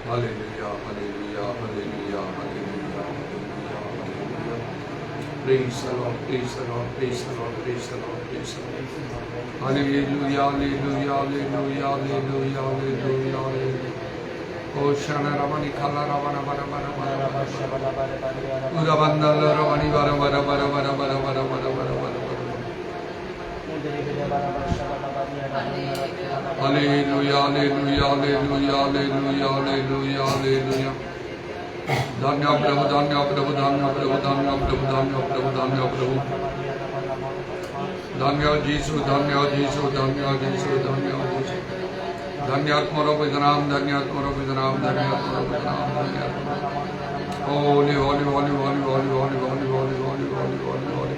Hallelujah, hallelujah, hallelujah, hallelujah, hallelujah, hallelujah. Praise the Lord, praise the Lord, praise the Lord, praise the Lord, praise the Lord. Hallelujah, hallelujah, hallelujah, hallelujah, hallelujah, hallelujah. Oh, Shana Ramani Kala Ravana Vara Vara Vara Vara Vara. Uravandala Ramani Vara Vara Vara Vara Vara Vara Vara Vara Vara. Hallelujah, hallelujah, hallelujah, hallelujah, hallelujah, hallelujah. Dhanya Prabhu, Dhanya Prabhu, Dhanya Prabhu, Dhanya Prabhu, Dhanya Prabhu, Dhanya Prabhu. Dhanya Jesu, Dhanya Jesu, Dhanya Jesu, Dhanya Jesu. Dhanyatmaro Vidranam, Dhanyatmaro Vidranam, Dhanyatmaro Vidranam, Dhanyatmaro. Holy, holy, holy, holy, holy, holy, holy, holy, holy, holy, holy, holy.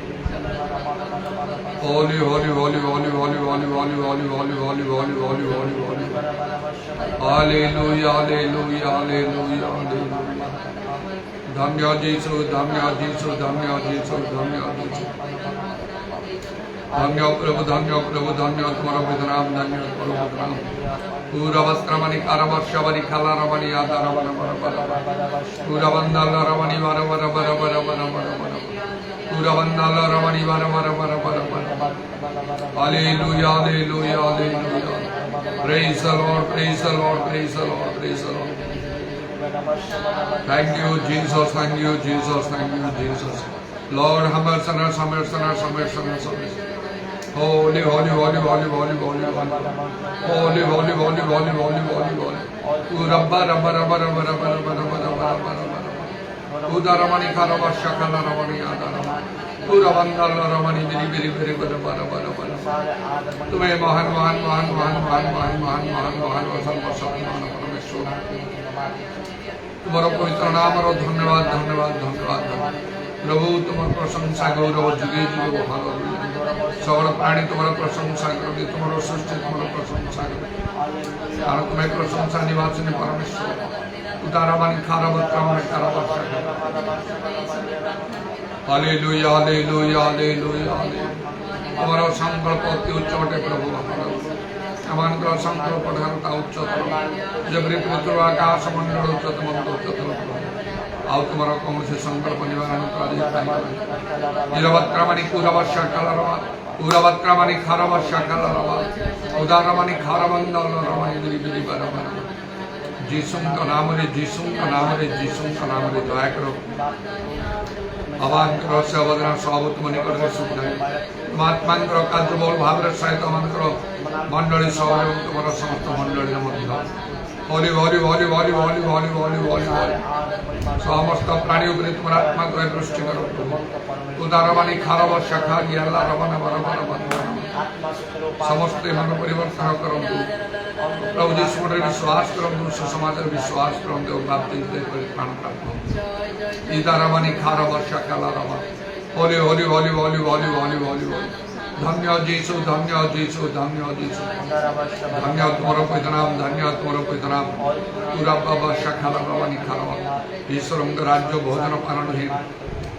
Holy, holy, holy, holy, holy, holy, holy, holy, holy, holy, holy, holy, holy, holy. Hallelujah, hallelujah, hallelujah, hallelujah. Dhanya Jesu, Dhanya Jesu, Dhanya Jesu, Dhanya Jesu. Dhanya Prabhu, Dhanya Prabhu, Dhanya Tmara Vidranam, Dhanya Tmara Vidranam. Puravastramani Karavashavani Kalaravani Adaravana Vara Vara Vara. Puravandala Ravani Vara Vara Vara Vara Vara Vara Vara. Puravandala Ravani Vara Vara Vara Vara Vara. Hallelujah, hallelujah, hallelujah. Praise the Lord, praise the Lord, praise the Lord, praise the Lord. Thank you, Jesus, thank you, Jesus, thank you, Jesus. Lord, humble sinners, humble sinners, humble sinners, humble sinners. Holy, holy, holy, holy, holy, holy, holy, holy, holy, holy, holy, holy, holy, holy. Rabba, rabba, rabba, rabba, rabba, rabba, rabba, rabba, rabba, rabba. Udaramani Karava Shakala Ramani Adarama. Uravandala Ramani Viri Viri Viri Vara Vara Vara. तुम्हें महान महान महान महान महान महान महान महान महान वसन वसन महान परमेश्वर तुम्हारा पवित्र नाम और धन्यवाद धन्यवाद धन्यवाद प्रभु तुम्हारा प्रशंसा गौरव जुगे जुगे हालेलुया सगल प्राणी तुम्हारा प्रशंसा करते तुम्हारा सृष्टि तुम्हारा प्रशंसा करते कारण तुम्हें प्रशंसा निवासिनी परमेश्वर उदारावानी खारावत्रावानी खारावशा हालेलुया हालेलुया हालेलुया तुम्हारा संकल्प अति उच्च अटे प्रभु हमारा संकल्प ढालता उच्चतर जब पृथ्वी आकाश मंडल उच्चतम उच्चतर आओ तुम्हारा कौन से संकल्प निवारण निरवक्रमणि कुरवश्य कलरवा उरवक्रमणि खरवश्य कलरवा उदारमणि खरवंदल रमणि दिरि बरबर जीसु का नाम रे जीसु का नाम रे जीसु का नाम रे दया करो अवान करो से अवदना स्वागत मनि कर सुनाई महात्मान करो काज बोल भावरे सहित मन करो मंडली सहयोग तुम्हारा समस्त मंडली मध्य होली होली होली होली होली होली होली होली होली समस्त प्राणी उपरे तुम्हारा आत्मा को दृष्टि करो उदारवानी खारव शाखा गियाला रवना बरबर बंधन समस्त मन परिवर्तन करो प्रभु यीशु रे विश्वास करो समाज रे विश्वास करो देव प्राप्ति दे प्राण प्राप्त इदारवानी खारव शाखा रवा होली होली होली होली होली होली होली होली धन्य जीसु धन्य जीसु धन्य जीसु धन्य तुम्हारा पवित्र नाम धन्य तुम्हारा पवित्र नाम पूरा बाबा शाखा रवानी खारवा ईश्वर राज्य भोजन पालन ही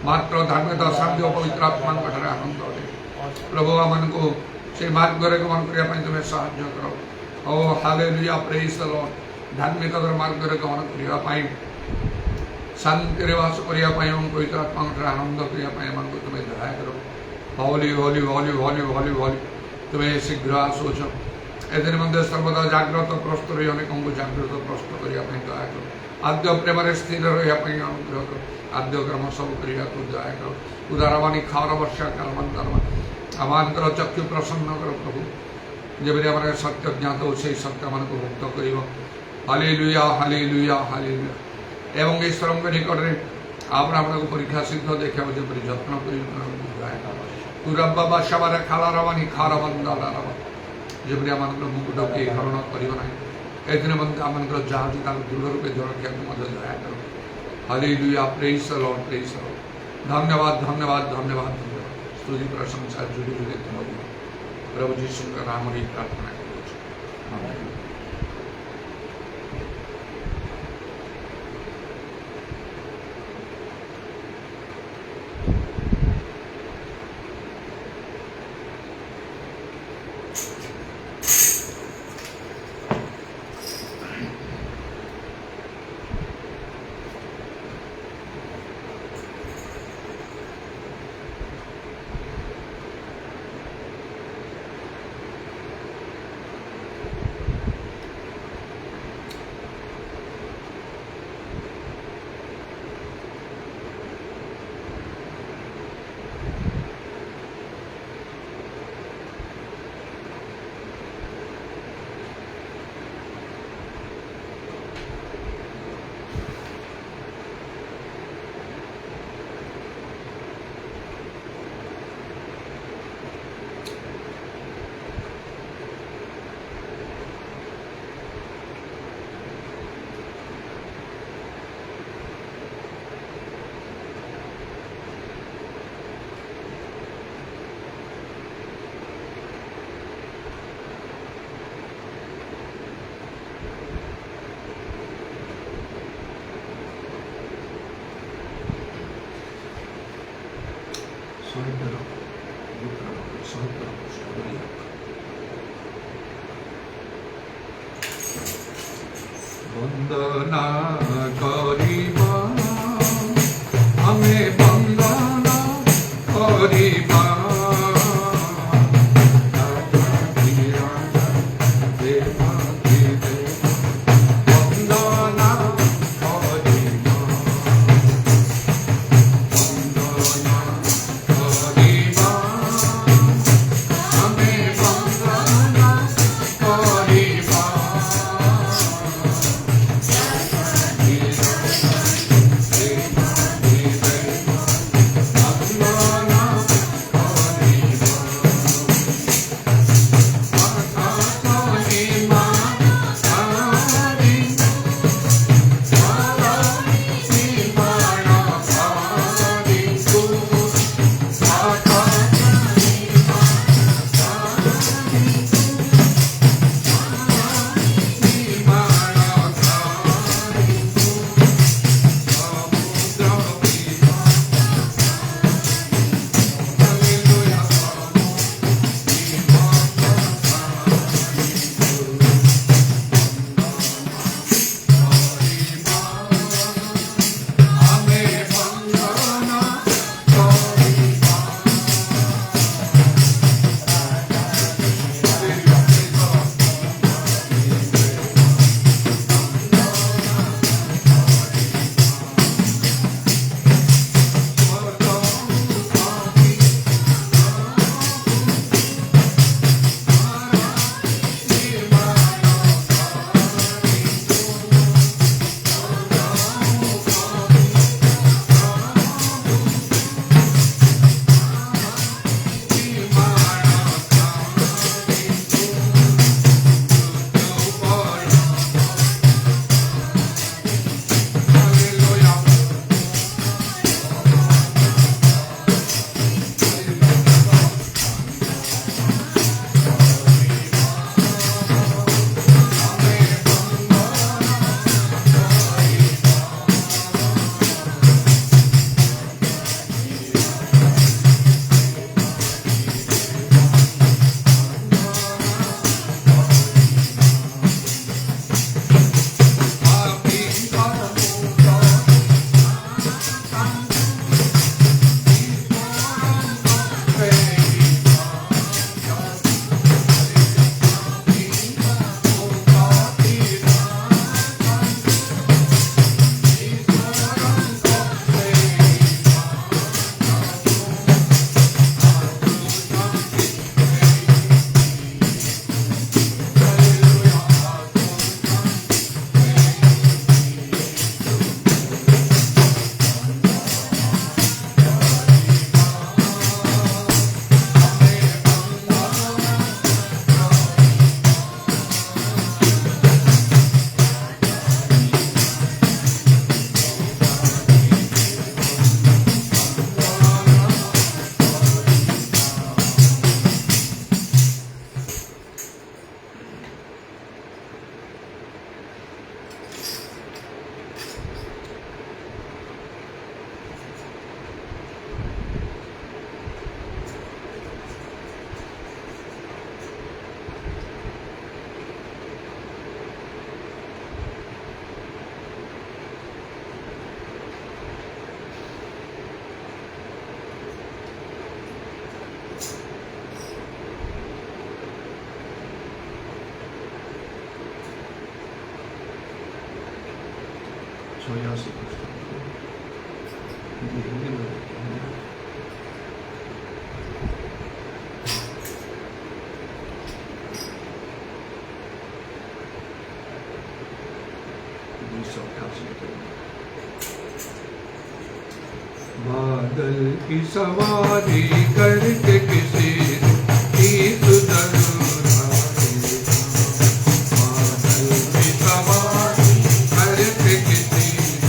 मात्र धार्मिकता शांति पवित्र आत्मा कठरे आनंद प्रभु आमन को से मार्ग रे गमन करिया पई तुम्हें सहायता करो ओ हालेलुया प्रेज द लॉर्ड धार्मिकता मार्ग रे गमन करिया पई शांति रे वास करिया पई हम पवित्र आत्मा कठरे आनंद करिया पई मन को तुम्हें दया करो होली होली होली होली होली होली तुम्हें शीघ्र आसोच एदिन मंदिर सर्वदा जागृत प्रस्तुत रही अनेक को जागृत प्रस्तुत करिया पई दया करो आद्य प्रेम रे स्थिर रहिया पई अनुग्रह करो आद्य कर्म सब क्रिया को दया करो उदारवानी खार वर्षा कालमंतर आमान करो चक्षु प्रसन्न करो प्रभु जेबे हमर सत्य ज्ञात हो से सत्य मन को मुक्त करिवो हालेलुया हालेलुया हालेलुया एवं ईश्वर के निकट रे आपन आपन को परीक्षा सिद्ध देखा जेबे यत्न करि दया करो पूरा बाबा शबर खाला रवानी खार बंदल रवा जेबे हमन को मुकुट के हरण करिवो नाही एदिन मंद हमन को जहाज का दृढ़ रूपे जरख्या मदद दया करो hallelujah praise the Lord praise the Lord धन्यवाद धन्यवाद धन्यवाद स्तुति प्रशंसा जुड़ी जुड़ी तुम्हारी प्रभु यीशु का नाम रे प्रार्थना करूँ आमीन। વંદના કરીબા અમે વંદના કરીબા बादल की सवारी करके किसी की सुधर बादल की सवारी करके किसी की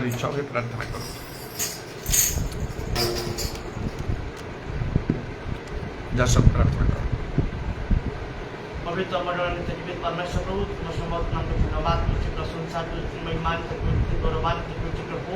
ଯାହାର ଇଚ୍ଛା ହୁଏ ପ୍ରାର୍ଥନା କରୁ। ଯାସନ ପ୍ରାର୍ଥନା କର। पवित्र मंडल जीवित परमेश्वर प्रभु तुम समस्त नाम को धन्यवाद तुझे प्रशंसा तुझे महिमा तुझे गौरवान तुझे प्रभु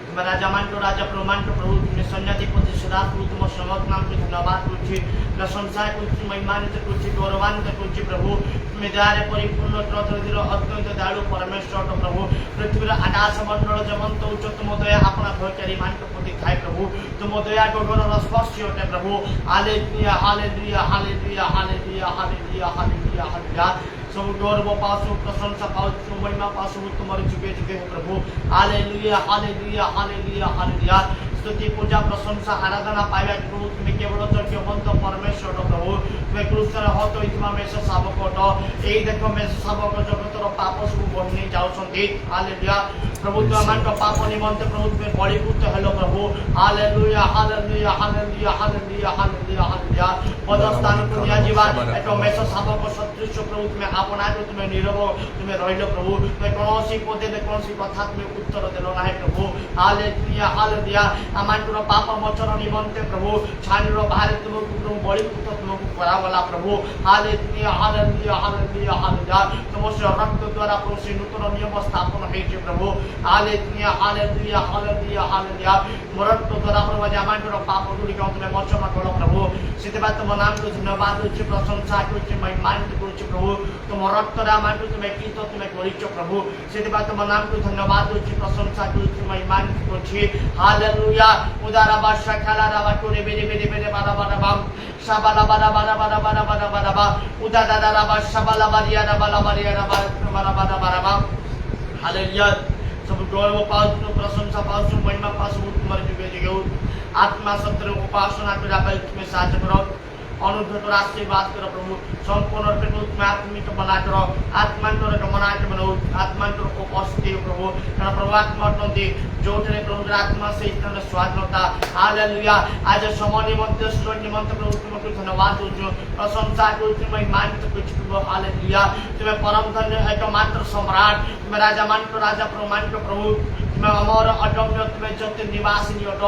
तुम राजा मान को राजा प्रभु मान को प्रभु तुमने संन्याधिपति सदा प्रभु तुम समस्त नाम को धन्यवाद तुझे प्रशंसा तुझे महिमा तुझे गौरवान तुझे प्रभु तुम्हें दयारे परिपूर्ण त्रतिर अत्यंत दयालु परमेश्वर प्रभु पृथ्वीर आकाश मंडल जमंत उच्च तुम दया अपना भयकारी मान को प्रति थाय प्रभु तुम दया गगन स्पर्श अटे प्रभु hallelujah hallelujah hallelujah hallelujah hallelujah hallelujah hallelujah सब गौरव पासु प्रशंसा पासु महिमा पासु तुम्हारे जुगे जुगे हो प्रभु हालेलुया हालेलुया हालेलुया हालेलुया स्तुति पूजा प्रशंसा आराधना पाइबा प्रभु तुम्हें केवल यज्ञवंत परमेश्वर प्रभु तुम्हें क्रूसर हत होइतिबा मेष शावक एई देखो मेष शावक जगतर पाप सब बन्ही जाउछन्ती हालेलुया प्रभु तुमको पाप निमंते प्रभु तुम्हें बलिभूत हेलो प्रभु hallelujah hallelujah hallelujah hallelujah hallelujah hallelujah पदस्थान को दिया जीवा एक मेष शावक सदृश प्रभु तुम्हें अपना तुम्हें नीरव तुम्हें रहिलो प्रभु तुम्हें कौनसी पदे कौनसी कथा तुम्हें उत्तर देलो ना प्रभु हालेलुया हालेलुया आमांकर पाप मोचन निमंते प्रभु छानिर बाहर तुमको प्रभु बलिभूत तुमको करावला प्रभु हालेलुया हालेलुया हालेलुया हालेलुया तुम से रक्त द्वारा प्रभु से नूतन नियम स्थापन होइছে प्रभु हालेलुया हालेलुया हालेलुया हालेलुया रक्त द्वारा प्रभु आमांकर पाप गुडी तुम्हें मोचन करो प्रभु सेते तुम नाम को धन्यवाद होइছে प्रशंसा होइছে महिमा होइছে प्रभु तुम रक्त रा आमांकर तुम्हें कीत तुम्हें करिছো प्रभु सेते तुम नाम को धन्यवाद होइছে प्रशंसा होइছে महिमा होइছে हालेलुया उदारा बादशाह खाला रावा कोरे बेरे बेरे बेरे बारा बारा बाम शाबाला बारा बारा बारा बारा बारा बारा बा उदादा दादा बा शाबाला बारिया बाला बारिया बारा बारा बारा बाम हालेलुया सब गौरव पासु प्रशंसा पासु महिमा पासु तुम्हारे जुगे जुगे आत्मा सत्य उपासना करा पाई तुम्हें साहाय्य करो अनुग्रह आशीर्वाद करो प्रभु संपूर्ण रूप तुम्हें आत्मिक बना करो आत्मांतर मना के बनाओ आत्मांतर उपस्थिति प्रभु कारण प्रभु आत्मा जो प्रभु आत्मा से इतना स्वाधीनता हालेलुया आज समय निमंते स्वर्ग निमंते प्रभु तुमको धन्यवाद दूँ प्रशंसा करूँ महिमा प्रभु हालेलुया तुम्हें परम धन्य एकमात्र सम्राट तुम्हें राजा मान को राजा प्रभु मान को प्रभु तुम्हें अमर अडम्य तुम्हें जत निवासिनी अट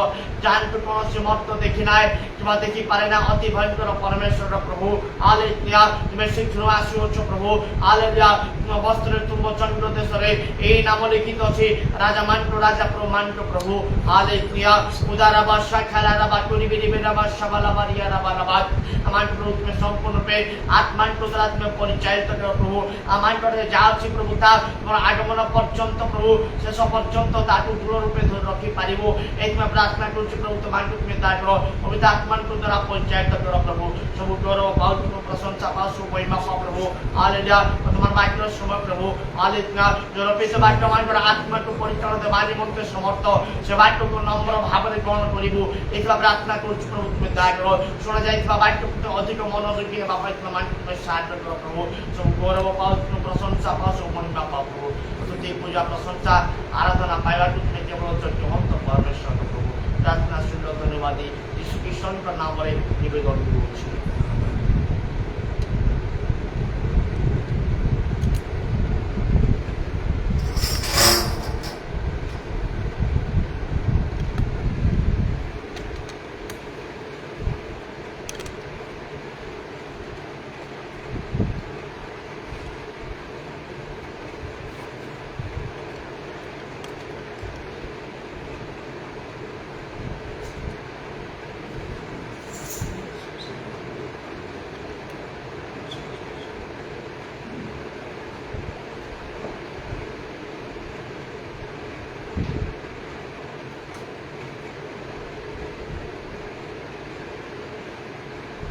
जान को कौन से मत देखी ना तुम्हें देखी पारे ना अति भयंकर परमेश्वर प्रभु हालेलुया तुम्हें शीघ्र आसुछ प्रभु हालेलुया तुम वस्त्र तुम चंद्र देश रे ए नाम लिखित अछि राजा मान को राजा प्रभु मान को प्रभु हालेलुया उदारा बादशाह खाला रबा कोनी बेरी बेरा बादशाह वाला बारिया रबा रबा अमान प्रभु तुम्हें संपूर्ण पे आत्मा को द्वारा तुम्हें परिचालित करो प्रभु अमान को जाउछि प्रभु ता तुम्हारा आगमन पर्यंत प्रभु शेष पर्यंत ताकू दृढ़ रूपे रखी पारिबो एतमे प्रार्थना करूछि प्रभु तुम्हारे तुम्हें ता करो पवित्र आत्मा को द्वारा परिचालित करो प्रभु सब गौरव पाओ तुम प्रशंसा पाओ सब महिमा पाओ प्रभु हालेलुया तुम्हारे वाक्य समय प्रभु हालेलुया जो रपित वाक्य मान को आत्मा को परिचालन देवानी मन्त्र समर्थ से वाक्य को नम्र भाव में ग्रहण करिबो एतला प्रार्थना करूछि प्रभु तुम्हें ता करो सुना जाइतबा वाक्य को अधिक मनोयोगी हेबा पाई तुम मान तुम्हें साहाय्य करो प्रभु सब गौरव पाओ तुम प्रशंसा पाओ सब महिमा पाओ प्रभु स्तुति पूजा प्रशंसा आराधना पाइबा तुम्हें केवल यज्ञवंत परमेश्वर प्रभु प्रार्थना सुन धन्यवाद यीशु ख्रीष्ट का नाम रे निवेदन करूछि।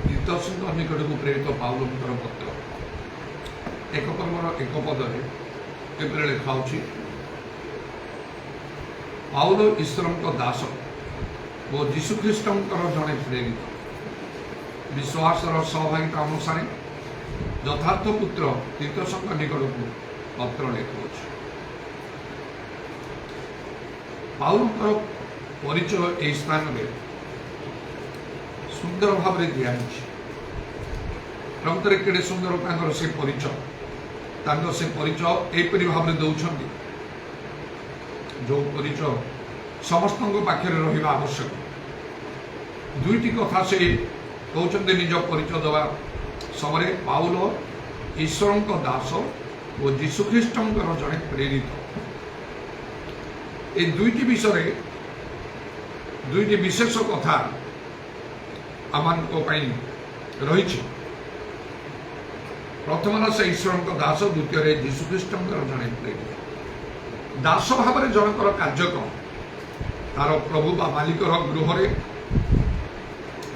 तीतोसुंदर निकट को प्रेरित पाउलंकर पत्र एक पर्वर एक पदरे एपरि लिखा होछि पाउल ईश्वर दास और जीशुख्रीष्ट जड़े प्रेरित विश्वासर सहभागिता अनुसार यथार्थ पुत्र तीतोसुंदर निकट को पत्र लिखुछि पाउलंकर परिचय ए स्थान में सुंदर भाव में दिया प्रकृत केड़े सुंदर से परिचय से परिचय एपरी भाव में दौरान जो परिचय समस्त पाखे रहा आवश्यक दुईटी कथा से कहते निज परिचय देवा समय पाउल ईश्वर दास और जीशुख्रीष्ट जड़े प्रेरित ये दुईटी विषय दुईटी विशेष कथा आम रही प्रथम से ईश्वर दास द्वितीय जीशुख्रीष्ट जड़े प्रेरित दास भाव में जनकर कार्य कौन तार प्रभु बा मालिकर गृह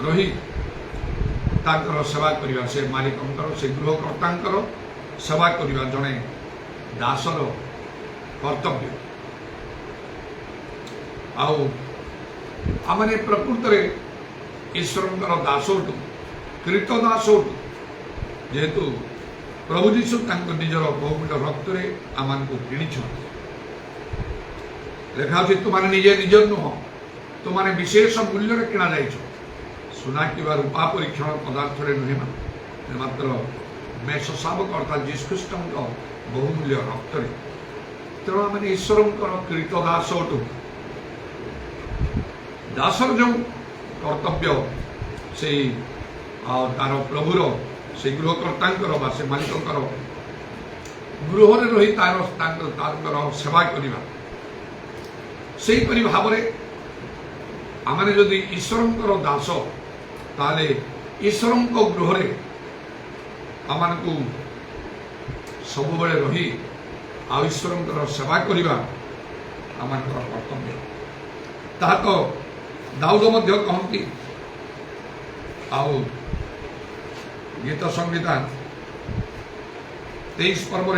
रही तांकर सेवा करिवा से मालिकंकर से गृहकर्तांकर सेवा करिवा जड़े दासर कर्तव्य आमने प्रकृत में ईश्वर दास कृत दास जेहेतु प्रभु जीशु निजर बहुमूल्य रक्त आम किणी लिखा तुमने निजे निज नुह तुमने विशेष मूल्य किणा जाइछ सुना कि रूपा परीक्षण पदार्थ नुहे मात्र मेष शावक अर्थात जीशुख्रीष्ट बहुमूल्य रक्त तेणु आम ईश्वर कृत दास अटू दासर जो कर्तव्य से तार प्रभुर से गृहकर्ता से मालिक गृह रही तार सेवा करवा से भाव आमने जदि ईश्वर दास ताले ईश्वर गृह आम को सब बेले रही ईश्वर सेवा करवा आम कर्तव्य ता तो दाऊद मध्य कहती गीत संहिता 23 पर्व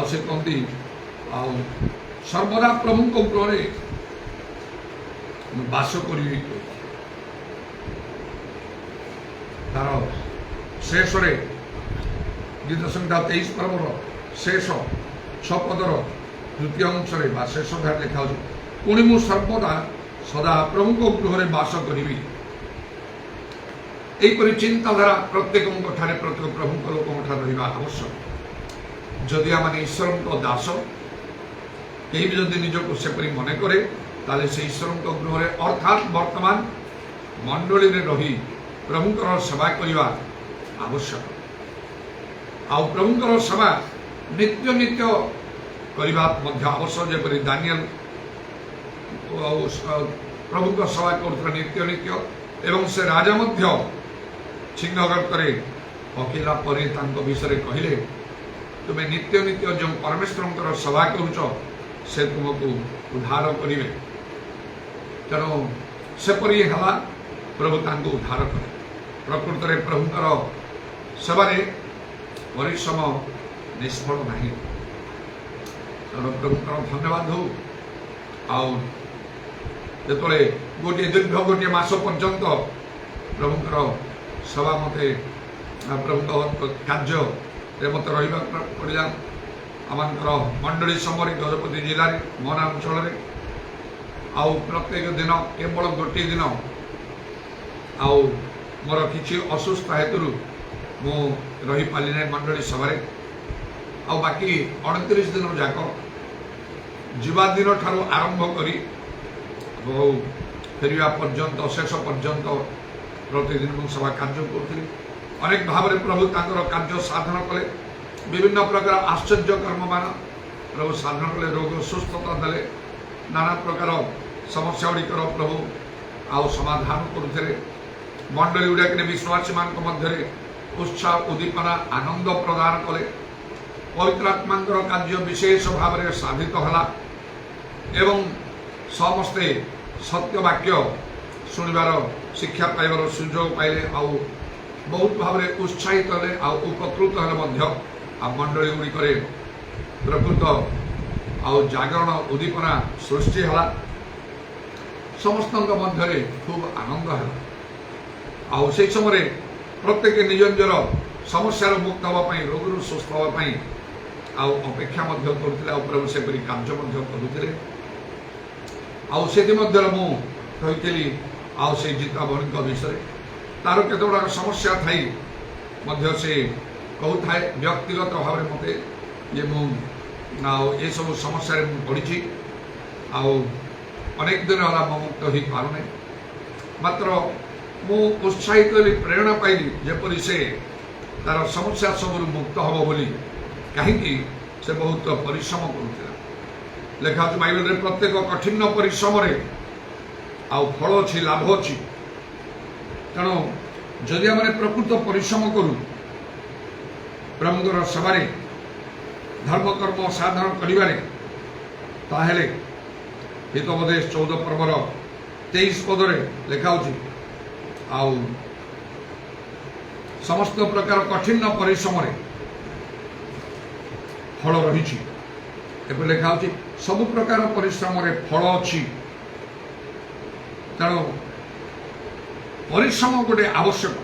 से कहती सर्वदा प्रभु को गृह बास करी तार शेष गीत संहिता 23 पर्वर शेष 6 पदर द्वितीय अंश शेष धार लिखा पुणी मु सर्वदा सदा प्रभु को गृह बास करी यहीपरि चिंताधारा प्रत्येक प्रत्येक प्रभु लोक रहा आवश्यक जदि आम ईश्वर दास कहीं भी जदि निजक सेपरी मन करे ताले से ईश्वर गृह अर्थात वर्तमान मंडली रही प्रभुंकर सेवा करने आवश्यक आ प्रभुंकर सेवा नित्य नित्य करने आवश्यक जपरी दानियल प्रभु को सेवा कर नित्य नित्य एवं से राजा मध्य सिंहगर्तरे पकेला पर विषय कहले तुम्हें नित्य नित्य जो परमेश्वर सेवा करुच से तुमको उद्धार करेंगे तेणु सेपरी है प्रभु तांको उद्धार करे प्रकृत में प्रभुंकर सेवारे परिश्रम निष्फल नहीं तेणु प्रभुंकर धन्यवाद हो आते गोटे दीर्घ गोटे मस पर्यंत प्रभुंकर सेवा मत प्रभु कार्य मत रहा पड़ा आमर मंडली समरी गजपति जिले में मोना अंचल आउ प्रत्येक दिन केवल गोटे दिन आउ मोर किसी असुस्थ हेतु मु रही पाली ना मंडली सभा आ बाकी 29 दिन जाक जीवा दिन ठार आरंभ करी फेरिया पर्यंत शेष पर्यंत प्रतिदिन मु सभा कार्य करुँगी अनेक भाव में प्रभु तांकर कार्य साधन कले विभिन्न प्रकार आश्चर्य कर्म मान प्रभु साधन कले रोग सुस्थता देले नाना प्रकार समस्या गुड़िकर प्रभु आउ समाधान करुले मंडली गुड़ाक विश्वासी मान मध्य उत्साह उद्दीपना आनंद प्रदान कले पवित्र आत्मा कार्य विशेष भाव में साधित है एवं समस्ते सत्य वाक्य शुणवार शिक्षा पाइबार सुजोग पाइले आउ बहुत भाव में उत्साहित हेले उपकृत हेले मंडली गुड़िक प्रकृत आउ जागरण उद्दीपना सृष्टि है समस्त मध्य खूब आनंद है आउ से समय प्रत्येक निज निजर समस्या मुक्त हाँपाई रोग सुस्थ हाँपाई आउ अपेक्षा करुले प्रभु सेपरी कार्य करुले मुझे आउ से जीता भौणी विषय तार केतगुड़ा समस्या थी से कहू थाए व्यक्तिगत भाव में मत ये ये सब समस्या पड़ी अनेक दिन है मुक्त हो पारे मात्र मु उत्साहित प्रेरणा पाइली जेपरी से तार समस्या सब मुक्त हम बोली कहीं से बहुत परिश्रम करुला लेखा बाइबल रे प्रत्येक कठिन परिश्रम फल अच्छी लाभ अच्छी तेणु जदि आम प्रकृत परिश्रम करूँ प्रभुंर सेवारे धर्मकर्म साधन करें हितोपदेश 14 पर्वर 23 पदरे लिखा समस्त प्रकार कठिन परिश्रम फल रही लिखा सब प्रकार परिश्रम फल अच्छी तेणु परिश्रम गोटे आवश्यक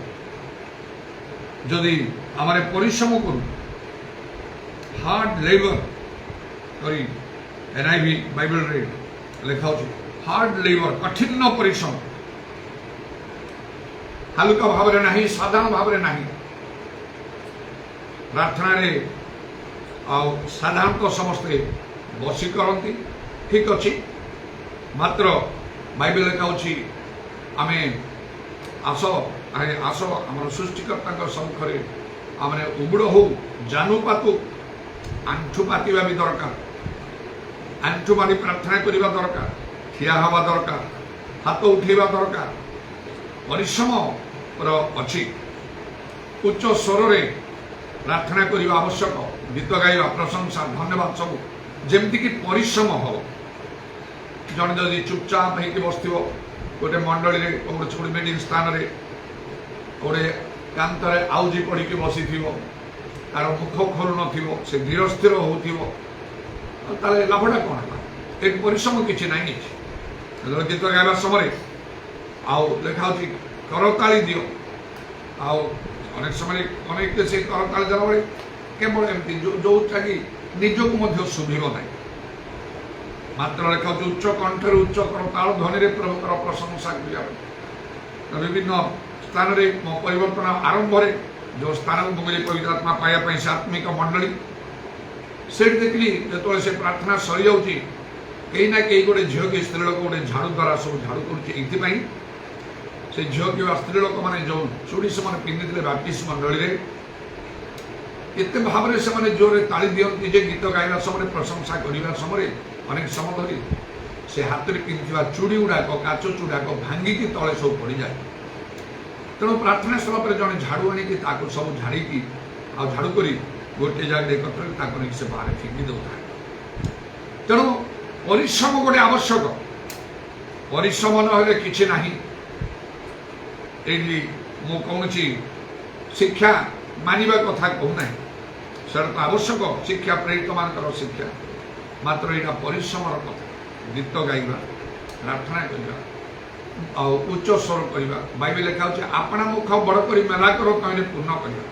जदि आम परिश्रम करूँ हार्ड लेबर करी NIV बाइबल रे लिखा हार्ड लेबर कठिन परिश्रम हल्का भाव में नहीं साधारण भाव में नहीं प्रार्थना रे साधारणतः समस्ते बसी करती ठीक अच्छी मात्र बाइबल लिखा आमे आस आस आम सृष्टिकर्ता सम्मुखें आम उबुड़ हो जानू पातु आंठू पातिबा भी दरकार आंठू मारी प्रार्थना करने दरकार ठिया हवा दरकार हाथ उठेबा दरकार परिश्रम अच्छी उच्च स्वर रे प्रार्थना करने आवश्यक गीत गाइबा प्रशंसा धन्यवाद सब जमती कि परिश्रम हो जड़े जदि चुपचाप होती बस गोटे मंडली गोटे मीटिंग स्थान में गोटे कांतरे आउजी पड़ी बसी तार मुख खोलु न से धीर स्थिर होता लाभटा कौन है एक परिश्रम किसी ना गीत गाइबा समय लेखा करताली दियो अनेक समय अनेक से करताली देला बेले केवल एमती जोटा कि निजक शुभिब ना मात्र लेखा उच्च कंठर उच्च करताल ध्वनि प्रभुकर प्रशंसा करिया विभिन्न स्थान में परिवर्तन आरंभ जो स्थान को मुझे पवित्र आत्मा पाइबा से आत्मिक मंडली से देखली जो से प्रार्थना सरी जाऊँगी कहीं ना कहीं गोटे झील कि स्त्री लोक गोटे झाड़ू द्वारा सब झाड़ू कर से झील कि स्त्री लोक मैंने जो चूड़ी से पिंधि बाप्टिस्ट मंडली एत भाव से जोर ताली दिखती जे गीत गाइबा समय प्रशंसा करने समय अनेक समय धरी से हाथ में पिंधा चूड़ी गुड़ाक काच चूड़ाक भांगिकी तले सब पड़ जाए तेणु प्रार्थना स्थल पर जड़े झाड़ू आनिकी सब झाड़ी झाड़ू कर गोटे जगह एकत्र से बाहर फिंगी दौता तेणु परिश्रम गोटे आवश्यक परिश्रम ना कि ना मु कौन शिक्षा मानिबा कथा कहूना सर तो आवश्यक शिक्षा प्रेरित मान शिक्षा मात्र यहाँ परिश्रम कथा गीत गाइबा प्रार्थना करवा उच्च स्वर करवा बाइबल लिखा आपना मुख बड़ कर मेला कर कहले पूर्ण करवा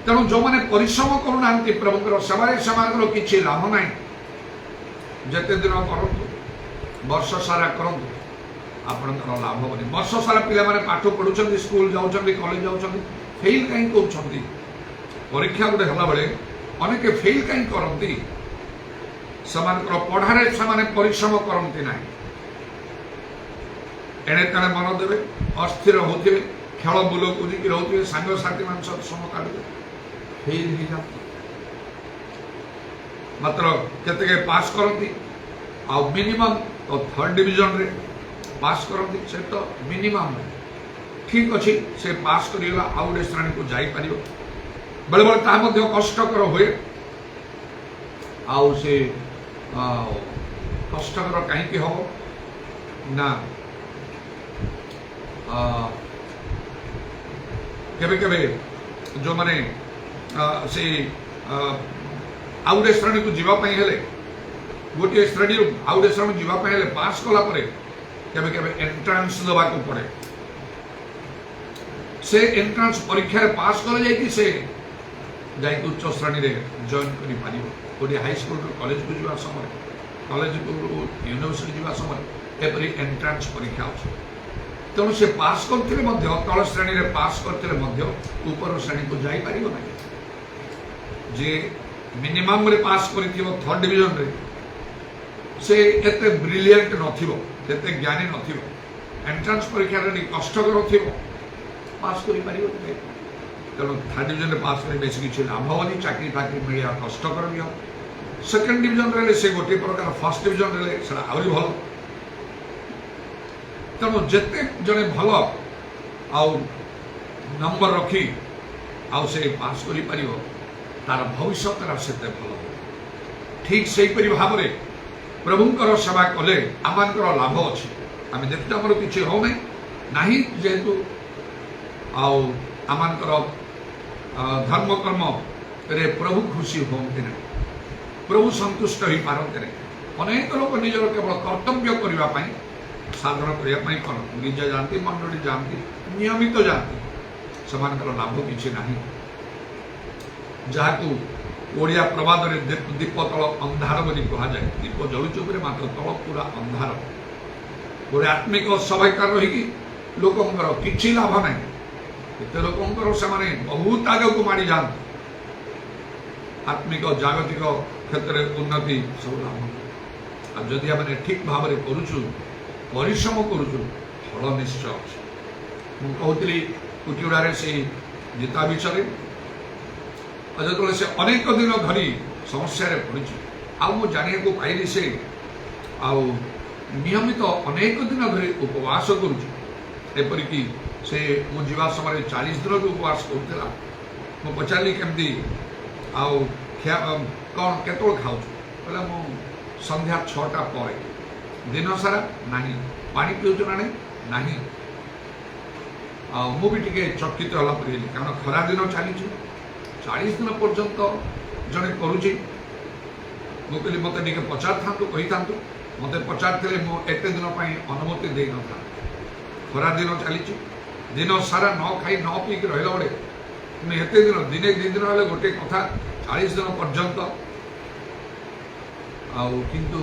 तेणु जो मैंने परिश्रम करूना प्रभुंर सेवारे से किसी लाभ ना जिते दिन करूँ वर्ष सारा करूँ आपणकर लाभ हेनी वर्ष सारा पिला पाठ पढ़ुं स्कूल जाऊँ कॉलेज जाऊँ फेल कहीं कर परीक्षा गोटे हला बेले अनेक फेल कहीं करती पढ़ारे से परिश्रम करती ना एणे तेणे मन देवे अस्थिर होते खेल बुल कूदिक रोते सांगसाथी मान समय काटे फेल हो जाती मात्र केते पास करती मिनिमम तो 3rd डिविजन रे पास करती से तो मिनिमम ठीक अच्छी से पास करवा आउ गोटे श्रेणी को जापर बेले बेले ता कष्टकर हुए आउ से कष्टकर कहीं हम ना केबे केबे जो माने से आउ गोटे श्रेणी को जीवाई हेले गोटे श्रेणी आउ गोटे श्रेणी जीवाई हेले पास कला परे केबे केबे एंट्रांस देवा को पड़े से एंट्रांस परीक्षा पास कर से जाइए उच्च श्रेणी में जॉइन कर गोटे हाई स्कूल कॉलेज को जावा समय कॉलेज को यूनिवर्सिटी जावा समय एपरी एंट्रांस परीक्षा अच्छे तेणु से पास करते तल श्रेणी में पास करते ऊपर श्रेणी को जापर ना जे मिनिमम रे पास करिथिबो थर्ड डिवीजन रे से एते ब्रिलियंट नथिबो एते ज्ञानी नथिबो एंट्रेंस परीक्षा रे कष्टकर थिबो पास करि परिबो तेणु थर्ड डिवीजन रे पास करि बेसी किछि लाभ होनी चाकरी फाकरी मिलिया कष्टकर भी हो सेकंड डिवीजन रे से गोटे प्रकार फर्स्ट डिवीजन रे सेटा आउरी भल तेणु जेते जने भल आउ नंबर रखी आउ से पास करि परिबो तार भविष्य सेते भल ठीक से भाव में प्रभुंकर सेवा कले आमर लाभ अच्छे आम देखते आमर किसी हो ना जेहेतु आमर धर्म कर्म रे प्रभु खुशी होती ना प्रभु संतुष्ट हो पारते ना अनेक लोक निजर केवल कर्तव्य करने साधन करने निजे जाती मंडली जाती नियमित जाती से लाभ किसी ना जहाँ ओडिया प्रवाद में दीप तल अंधार बोली कहुए दीप जलुचु मात्र तल पूरा अंधार गोटे आत्मिक सभ्यकार रही लोकंर किसी लाभ ना एत लोकंर से बहुत आग को माड़ी जाते आत्मिक जागतिक क्षेत्र में उन्नति सब लाभ जदि आम ठीक भाव में करुचु परिश्रम करुचु फल निश्चय अच्छे मुझे कुटिगुड़ा से गीता विषय जो से अनेक दिन धरी समस्या पड़ी जाना पाइली से नियमित अनेक दिन धरी उपवास करुपरिक से मुझे समय 40 दिन भी उपवास करूला मुझे पचारि केमती खिया कौन केत खाऊ बोले मु संध्या 6टा पर दिन सारा ना पानी पीऊँ ना ना मुझे चकित होला कारण खरा दिन चली 40 दिन पर्यंत जड़े करुच्ची मुझे मत पचार था कही था मत पचारे मुझे दिन अनुमति दे न था खरा दिन चली दिन सारा न खाई न पीक रहा बेले एत दिन दिने 2 दिन हेल्ले गोटे कथा 40 दिन पर्यंत किंतु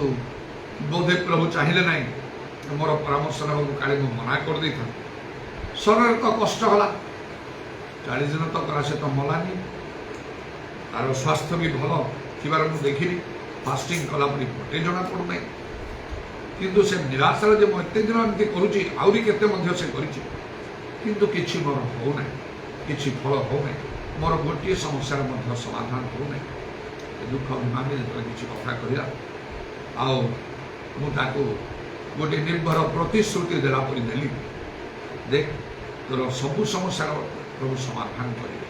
बोधे प्रभु चाहिए ना मोर परामर्श ना काले मना कर दे था शरीर तो कष्ट है 40 दिन तक से तो मलानी तार स्वास्थ्य भी भल थी देखिली फास्टिंग कला गोटे जना पड़ूना किंतु से निराशार जो मुझे दिन एमती करुच्ची आहरी केते से किंतु किसी मोर होना किसी फल होना मोर गोटे समस्या समाधान होना दुख अभिमान जो किसी कथा कहला आको गोटे निर्भर प्रतिश्रुति देला देली देख तोर सबू समस्या प्रभु समाधान करेंगे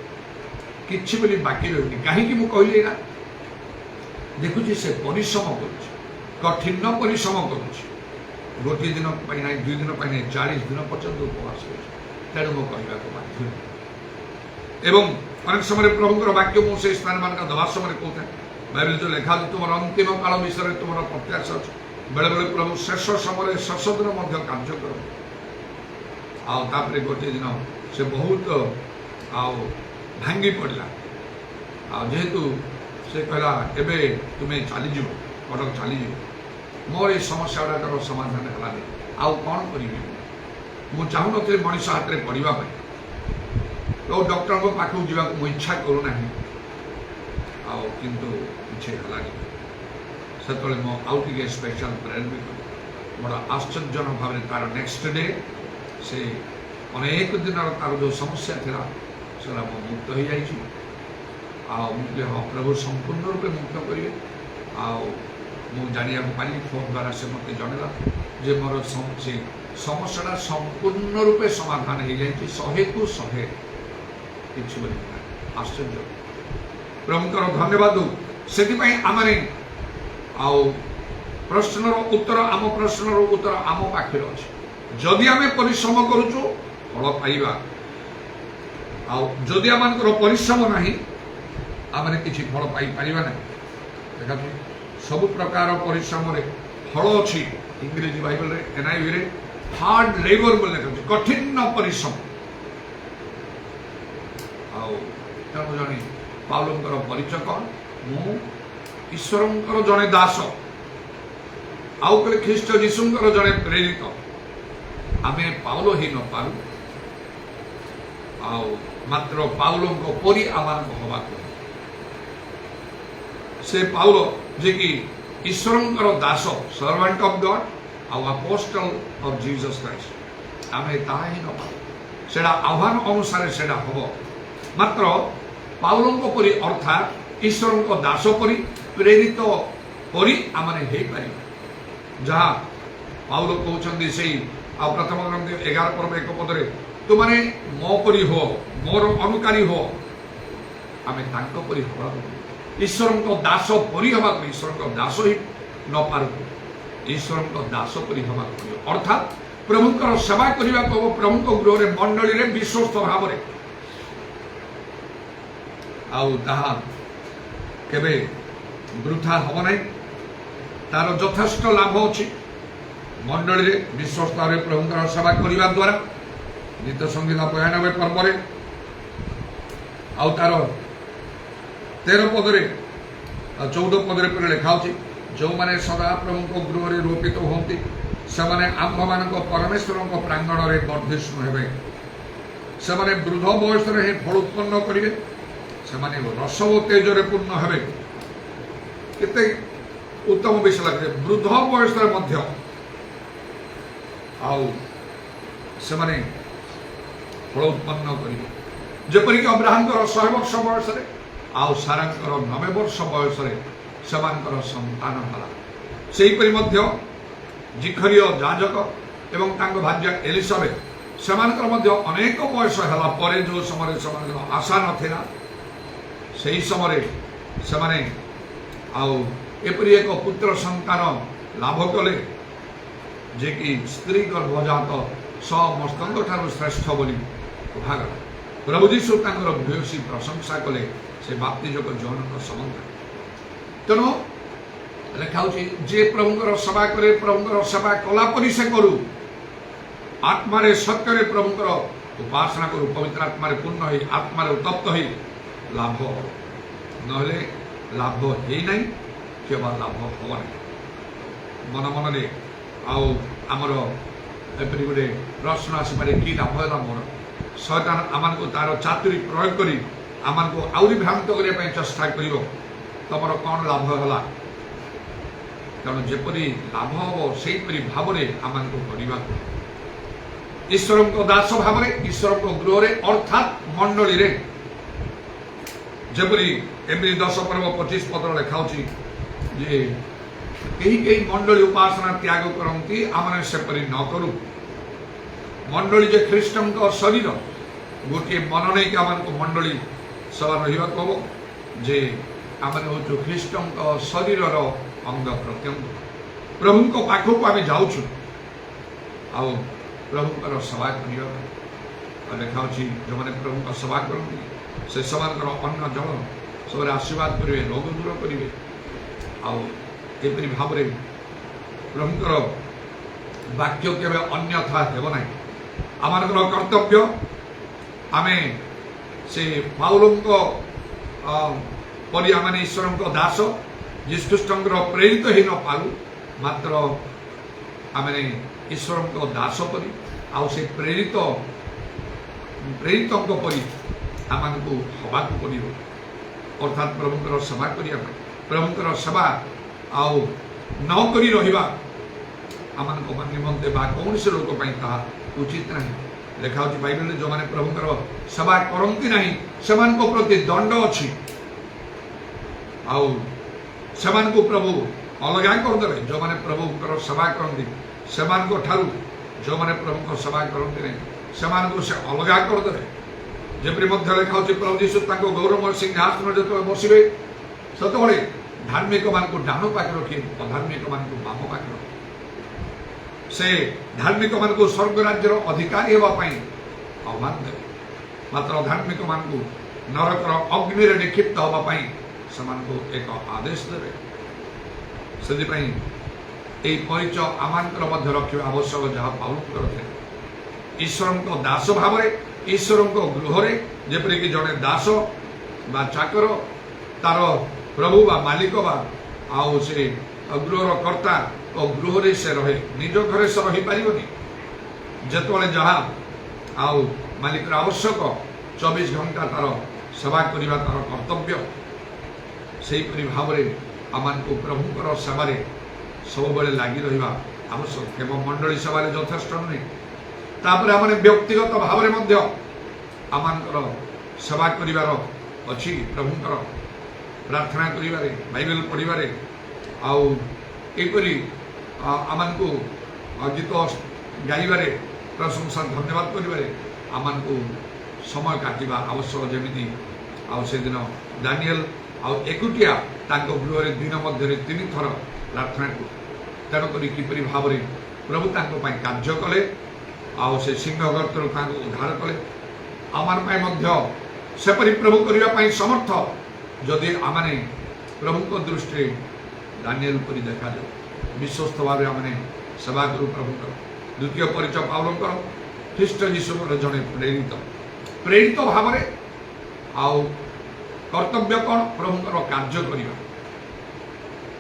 किसी बोली बाकी रही कहीं कहली ना देखुची से परिश्रम कठिन परिश्रम गोटे दिन ना 2 दिन ना 40 दिन पर्यंत उपवास तेणु मो कहवा बाध्य एवं अनेक समय प्रभुंर वाक्य मुझे स्थान मान दवा समय कहता बाइबल जो लिखा तुम अंतिम काल विषय तुम प्रत्याशा अच्छे बेले बेले प्रभु शेष समय शेष दिन कार्य कर गोटे दिन से बहुत भांगी पड़ा जेहेतु से कहला एबे तुम्हें चलीज कटक चलीज मोर ये समस्या गुड़ाकर समाधान है आउ कौन करी मुझे चाहून मनीष हाथ में पढ़ापी तो डॉक्टर पाखक जावाक मुझे इच्छा करूना किंतु किसी है से आउ टे स्पेशल प्रेयर भी करी बड़ा आश्चर्यजनक भाव में तार नेक्स्ट डे से अनेक दिन तार जो समस्या था से मुक्त हो जाए हाँ प्रभु संपूर्ण रूपे मुक्त करेंगे जाना पाली फोन द्वारा से मत जनला जे मोर से समस्या संपूर्ण रूपे समाधान हो जाए 100 को 100 किसी आश्चर्य प्रभुंकर धन्यवाद से आम प्रश्नर उत्तर आम प्रश्नर उत्तर आम पाखे अच्छे जदि आम परिश्रम करुचु फल पाइबा जदि आम परिश्रम ना आम किसी फल पाई पारिबा ना देखा सब प्रकार परिश्रम फल अच्छी इंग्रेजी बाइबल NIV रे हार्ड लेबर बोले देखा कठिन परिश्रम तेणु जड़े पाउलंकर परिचय कौन मु ईश्वरंकर जड़े दास आउ कहे ख्रीष्ट जीशुंकर जड़े प्रेरित आमे पाउल ही न पारू मात्र पाउलों परी आम हवा से पाउल जे कि ईश्वरंकर दास सर्वेंट ऑफ गॉड आउ अपोस्टल ऑफ जीसस क्राइस्ट आमे ताहा ही न सेडा आह्वान अनुसार सेडा हबो मात्र पाउलंको परि अर्थात ईश्वरंको दास परि प्रेरित परि आमने हे पारि जहा पाउल कहउछन्दी सेही आ प्रथम ग्रंथ 11 पर्व 1 पदरे तुमने मो परि हो मोर अनुकारी हो आमे तांको परि हबा ईश्वरंको दास परि हबा ईश्वरंको दास ही न पारु ईश्वरंको दास परि हबा अर्थात प्रभुंकर सेवा करबा को प्रभुंको गृह रे मंडली रे विश्वस्त भाबरे आउ ताहा केबे वृथा हब नहीं तार यथेष्ट लाभ अच्छी मंडली रे विश्वस्त भाव प्रभुंकर सेवा करबा द्वारा गीत संगीत 92 पर्व आउ तार 13 पदरे 14 पदरे पर लिखा जो माने सदा प्रभु गृह रे रोपित होती से आम्भ मान परमेश्वर प्रांगण में वर्धिष्णु हेबे से वृद्ध बयस ही फल उत्पन्न करेंगे से रस और तेज पूर्ण हेबे केते उत्तम विषय लगे वृद्ध बयस से फल उत्पन्न करेंगे जपरिक अब्राहम 100 वर्ष बयस आउ सारांकर 90 वर्ष बयस संतान हला सेहीपरि मध्य जिखरीय जाजक एवं तांको भार्या एलिसाबेथ सेमानकर मध्य अनेक बयस हला परे जो समय से आशा नथिला सेही समय से आउ एपरि एक पुत्र संतान लाभ कले जे कि स्त्री गर्भजात समस्त ठारू श्रेष्ठ बोली कुहागला प्रभु जीशु तांकर भूयसी प्रशंसा कले से बाप्तिजक जौन संबंध तेणु लिखा जे प्रभुंकर सेवा करे प्रभुंकर सेवा कला परि से करू आत्मारे सत्य प्रभुंकर उपासना करू पवित्र आत्मारे पूर्ण ही आत्मारे उत्तप्त ही लाभ नहले लाभ हे नहीं केवल लाभ हम नहीं मन मन आउ आमर एपरी गोटे प्रश्न आसपे कि लाभ है मोर शैतान आम को तार चातुरी प्रयोग कर आम को आउरी भ्रांत करने चेष्टा कर तुम कौन लाभ है तेणु जेपरी लाभ हम से भाव में आम करने ईश्वर को दास भाव में ईश्वर को गृह रे अर्थात मंडली रे जेपरी एमरी 10 पर्व 25 पद लिखा जे कहीं मंडली उपासना त्याग करती आम सेपरी न करू मंडली जे ख्रीष्टन का शरीर गोटे मन नहीं आम मंडली सभा रहा हम जे आम हूँ ख्रीष्टन का शरीर अंग प्रत्यंग प्रभु को पाखक आम जाऊँ आउ प्रभुंर सेवा करने लिखा जो मैंने प्रभु सेवा करती से समान अन्न जल सब आशीर्वाद करेंगे रोग दूर करेंगे आउपरी भाव में प्रभुंर वाक्य के अन्यथा हेब ना आम कर्तव्य आम से पाउलों परि आम ईश्वर को दास जीशुख्रीष्टर प्रेरित ही न पारू मात्र आम ईश्वर को दास परी आउ से प्रेरित परी आमको हवा पड़ो अर्थात प्रभुंर सेवा करने प्रभुंर सेवा आउ न करी रहिबा आम निमंते कौन से लोक ताहा उचित नहीं लिखा बाइबल जो मैंने प्रभुंर सेवा करती ना से प्रति दंड अच्छी आउ से प्रभु अलगा करदे जो मैंने प्रभुंर सेवा करती से जो मैंने प्रभु सेवा करती नहीं से अलगा करदे जेपरी लिखा प्रभु जीशु गौरवमय सिंहासन जो बसवे से धार्मिक मान को डाण पाखे रखिए अधार्मिक मान को बाम पाखे रखिए से धार्मिक मान को स्वर्ग राज्यर अधिकारी होगापी आह्वान देवे मात्र अधार्मिक मान को नरकर अग्नि निक्षिप्त होगापी से एक आदेश देवे से परिचय आम रखा आवश्यक जहाँ पाउल ईश्वर को दास भाव ईश्वर को गृह जेपरिक जड़े दास बा चाकर तार प्रभु बा मालिक बा आउ से गृहर कर्ता और गृह से रहे निज घर से रही पारिबनी जेतबेले जहाँ आउ मालिक आवश्यक 24 घंटा तार सेवा करने तार कर्तव्य सेहीपरि भाव में आमको प्रभुंकर सेवा सब लगी रहा आवश्यक केवल मंडली सभा यथेष्ट नुहे तापर आम व्यक्तिगत भाव में आमर सेवा करार अच्छी प्रभुंकर प्रार्थना करिबारे बाइबल पढ़िबारे आउपरी आमको गीत गाइबारे प्रशंसा धन्यवाद करिबारे आमको समय काटिबा आवश्यक जमी से दिन दानिएल एकुटिया गृह दिन मध्य 3 थर प्रार्थना को तेणुक किपरि भाव में प्रभु कार्य कले से सिंह गर्तर उद्धार कले आम सेपरी प्रभु करने समर्थ जदि आमने प्रभु दृष्टि दानिएल परि देखा जाए विश्वस्त भाव आमने सेवा करू प्रभुकर द्वितीय परिचय पाउलंकर ख्रीष्ट यीशुर जड़े प्रेरित भाव में आउ कर्तव्य कौन प्रभुकर कार्य करने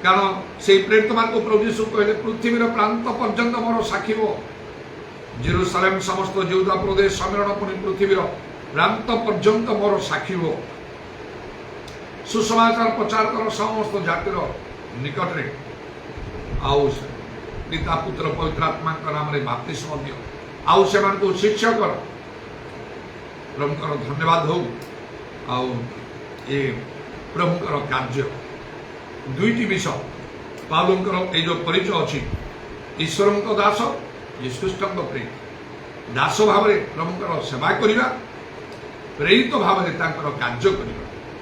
कारण से प्रेरित मान को प्रभु यीशु कहले पृथ्वीर प्रांत पर्यंत मोर साक्षी हो जेरूसालेम समस्त यहूदा प्रदेश समीरण पुणी पृथ्वीर प्रांत पर्यंत मोर साक्षी हो सुसमाचार प्रचार कर समस्त जातिर निकट रे आउ पिता पुत्र पवित्र आत्मा नाम रे बपतिस्म दियो आउ से को शिक्षा कर प्रभुकर धन्यवाद हो आउ ए प्रभुकर कार्य दुईटी विषय पाउलंकर जो परिचय अच्छी ईश्वर दास यीशुख्रीष्ट प्रेरित दास भाव में प्रभुकर सेवा करने प्रेरित भाव में कार्य करने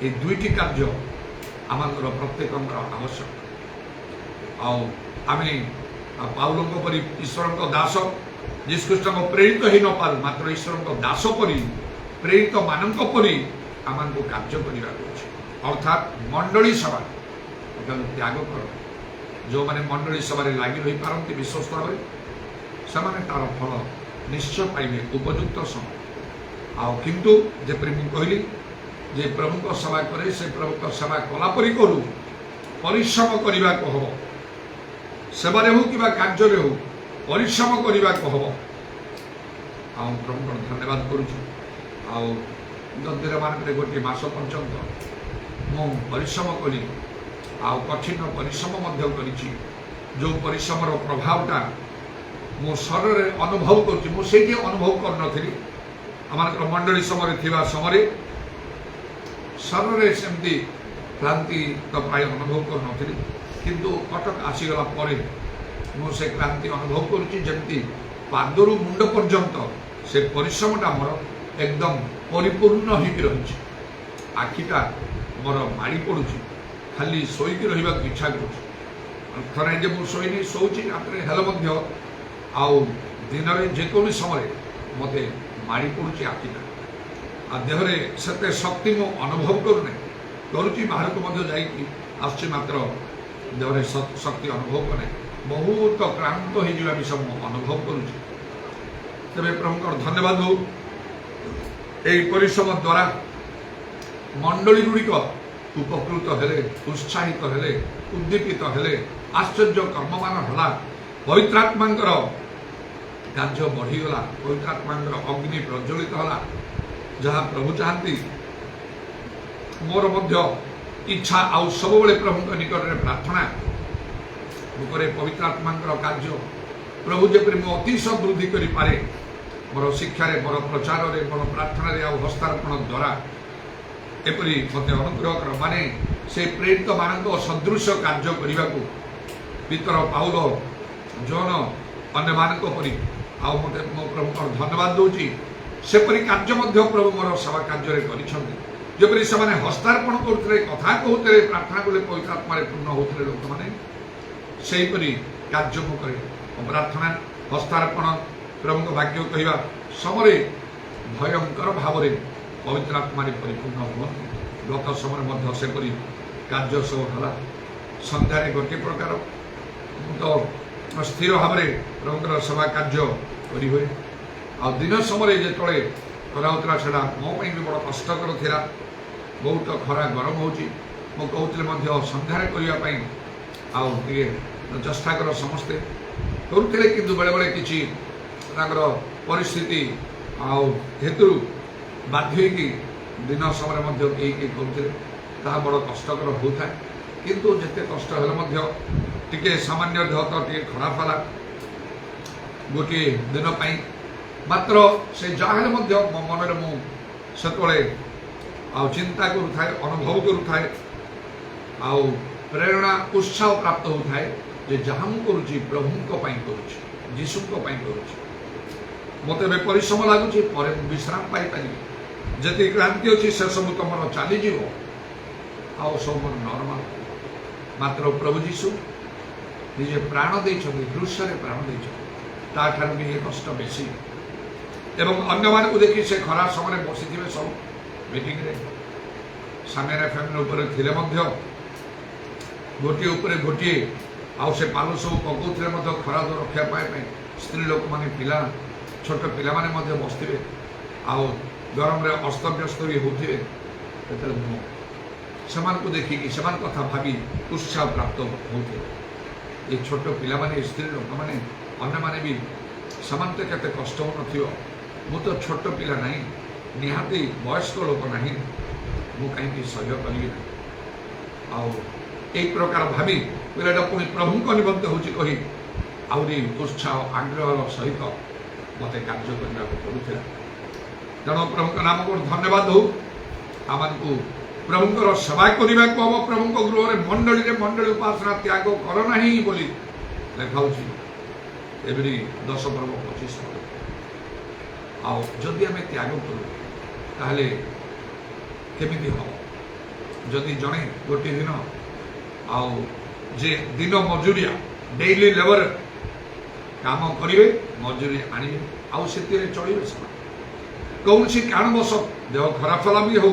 ये दुईटी कार्य आमर प्रत्येक आवश्यक आम पाउलों परी ईश्वर दास यीशुख्रीष्ट प्रेरित ही न पारू मात्र ईश्वर दास परी प्रेरित मान परी आम को कार्य करने अर्थात मंडली सभा त्याग कर जो मैंने मंडली सभा लगी रही पारती विश्वस्त भाव से तार फल निश्चय पाइबे उपयुक्त समय किंतु जेपरि मु कहली जे प्रभु सेवा करे से प्रभु सेवा कलापरि करू परिश्रम करने को हम सेवारे हो कि कार्य हो परिश्रम करने को हम प्रभु धन्यवाद करुँच मान गोटे मस पर्यंत मु परिश्रम कली कठिन परिश्रम करी जो परिश्रम प्रभावटा मो शरीर अनुभव करुँचे अनुभव कर आमर मंडली समय शरीर सेमती क्लांति तो प्राय अनुभव कर किंतु कटक आसीगला मुझे क्लांति अनुभव करुँची पादरू मुंड पर्यंत से परिश्रमटा मोर एकदम परिपूर्ण हो रही आखिटा मोर माड़ी पड़ुची खाली शोक रहा इच्छा कर शोनी शोची हेल्ले आउ दिन में जेको समय मत माड़ी पड़ुची आखिटा आ देहरे से शक्ति मु अनुभव करुँची बाहर को जाइए मात्र देहरे शक्ति अनुभव करे बहुत क्लांत हो विषय अनुभव करुँची तेरे प्रभुकर धन्यवाद हो यही परिश्रम द्वारा मंडली गुड़िक उपकृत हेले उत्साहित हेले उद्दीपित हेले आश्चर्य कर्ममान हला पवित्रात्मा कार्य बढ़ीगला पवित्रात्मा अग्नि प्रज्वलित हला जहाँ प्रभु चाहती मोर मध्य इच्छा आउ सब प्रभु निकट में प्रार्थना मुखरे पवित्रात्मा कार्य प्रभु जेपरि मु अतिशय वृद्धि करि पारे मोर शिक्षा मोर प्रचार मोर प्रार्थना आउ हस्तार्पण द्वारा एपरी मत अनुग्रह कर माने से प्रेरित मान सदृश कार्य करने को पितर पाउल जॉन अन्य मान परी आउ मत मो प्रभु धन्यवाद दूची सेपरी कार्य प्रभु मोर सेवा कार्य करपरि से हस्तार्पण करते कथा कहते प्रार्थना कले पवित्र आत्मा पूर्ण होते लोक मैंने सेहीपरि कार्य करे प्रार्थना हस्तार्पण प्रभु वाक्य कहवा समय भयंकर भाव में पवित्र आत्मा परिपूर्ण हूँ गत समय सेपरी कार्य सब है सन्धार गोटे प्रकार तो स्थिर भाव में प्रभुकर सेवा कार्य करी हुए आ दिन समय जो कराऊला से मोपाई भी बड़ कष्टकर था बहुत खरा गरम हो कहते सन्धार करने आगे चेष्टा कर समस्ते करुले कि बेले बेले किसी परिस्थिति हेतु बाध्य दिन समय कई करुले ତାହା ବଡ଼ କଷ୍ଟକର ହେଉଥାଏ। କିନ୍ତୁ ଯେତେ କଷ୍ଟ ହେଲେ ମଧ୍ୟ ଟିକେ ସାମାନ୍ୟ ଦେହ ତ ଟିକେ ଖରାପ ହେଲା ଗୋଟିଏ ଦିନ ପାଇଁ, ମାତ୍ର ସେ ଯାହା ହେଲେ ମଧ୍ୟ ମୋ ମନରେ ମୁଁ ସେତେବେଳେ ଆଉ ଚିନ୍ତା କରୁଥାଏ, ଅନୁଭବ କରୁଥାଏ, ଆଉ ପ୍ରେରଣା ଉତ୍ସାହ ପ୍ରାପ୍ତ ହେଉଥାଏ ଯେ ଯାହା ମୁଁ କରୁଛି ପ୍ରଭୁଙ୍କ ପାଇଁ କରୁଛି, ଯୀଶୁଙ୍କ ପାଇଁ କରୁଛି। ମୋତେ ଏବେ ପରିଶ୍ରମ ଲାଗୁଛି, ପରେ ମୁଁ ବିଶ୍ରାମ ପାଇପାରିବି। ଯେତିକି କ୍ଳାନ୍ତି ଅଛି ସେସବୁ ତମର ଚାଲିଯିବ, ଆଉ ସବୁ ମୋର ନର୍ମାଲ। ମାତ୍ର ପ୍ରଭୁ ଯୀଶୁ ନିଜେ ପ୍ରାଣ ଦେଇଛନ୍ତି, ଦୃଶ୍ୟରେ ପ୍ରାଣ ଦେଇଛନ୍ତି, ତାଠାରୁ ବି ଏ କଷ୍ଟ ବେଶୀ। ଏବଂ ଅନ୍ୟମାନଙ୍କୁ ଦେଖି ସେ ଖରା ସମୟରେ ବସିଥିବେ ସବୁ ମିଟିଂରେ, ସାମ୍ନାରେ ଫ୍ୟାମିଲି ଉପରେ ଥିଲେ ମଧ୍ୟ ଗୋଟିଏ ଉପରେ ଗୋଟିଏ, ଆଉ ସେ ପାଲ ସବୁ ପକାଉଥିଲେ ମଧ୍ୟ ଖରାରୁ ରକ୍ଷା ପାଇବା ପାଇଁ। ସ୍ତ୍ରୀ ଲୋକମାନେ, ପିଲା, ଛୋଟ ପିଲାମାନେ ମଧ୍ୟ ବସିଥିବେ, ଆଉ ଗରମରେ ଅସ୍ତବ୍ୟସ୍ତ ବି ହେଉଥିବେ। ସେତେବେଳେ ମୁଁ ସେମାନଙ୍କୁ ଦେଖିକି ସେମାନଙ୍କ କଥା ଭାବି ଉତ୍ସାହ ପ୍ରାପ୍ତ ହେଉଥିଲେ। ଏ ଛୋଟ ପିଲାମାନେ, ସ୍ତ୍ରୀ ଲୋକମାନେ, ଅନ୍ୟମାନେ ବି ସେମାନେ ତ କେତେ କଷ୍ଟ ହେଉନଥିବ। ମୁଁ ତ ଛୋଟ ପିଲା ନାହିଁ, ନିହାତି ବୟସ୍କ ଲୋକ ନାହିଁ, ମୁଁ କାହିଁକି ସହ୍ୟ କରିବି ନାହିଁ। ଆଉ এই প্রকার ভাবি ପିଲାଟା ପୁଣି ପ୍ରଭୁଙ୍କ ନିମନ୍ତେ ହେଉଛି କହି ଆହୁରି ଉତ୍ସାହ ଆଗ୍ରହର ସହିତ ମୋତେ କାର୍ଯ୍ୟ କରିବାକୁ ପଡ଼ୁଥିଲା। ତେଣୁ ପ୍ରଭୁଙ୍କ ନାମକୁ ଧନ୍ୟବାଦ ହେଉ। ଆମକୁ ପ୍ରଭୁଙ୍କର ସେବା କରିବାକୁ ହେବ। ପ୍ରଭୁଙ୍କ ଗୃହରେ ମଣ୍ଡଳୀ ଉପାସନା ତ୍ୟାଗ କର ନାହିଁ ବୋଲି ଲେଖାଉଛି ଏଭଳି 10 ପର୍ବ 25 ପର୍ବ। ଆଉ ଯଦି ଆମେ ତ୍ୟାଗ କରୁ ତାହେଲେ କେମିତି ହେବ? ଯଦି ଜଣେ ଗୋଟିଏ ଦିନ ଆଉ ଯେ ଦିନ ମଜୁରିଆ ଡେଇଲି ଲେବର କାମ କରିବେ, ମଜୁରୀ ଆଣିବେ, ଆଉ ସେଥିରେ ଚଳିବେ ସେମାନେ। କୌଣସି କାରଣବଶ ଦେହ ଖରାପ ହେଲା ବି ହଉ,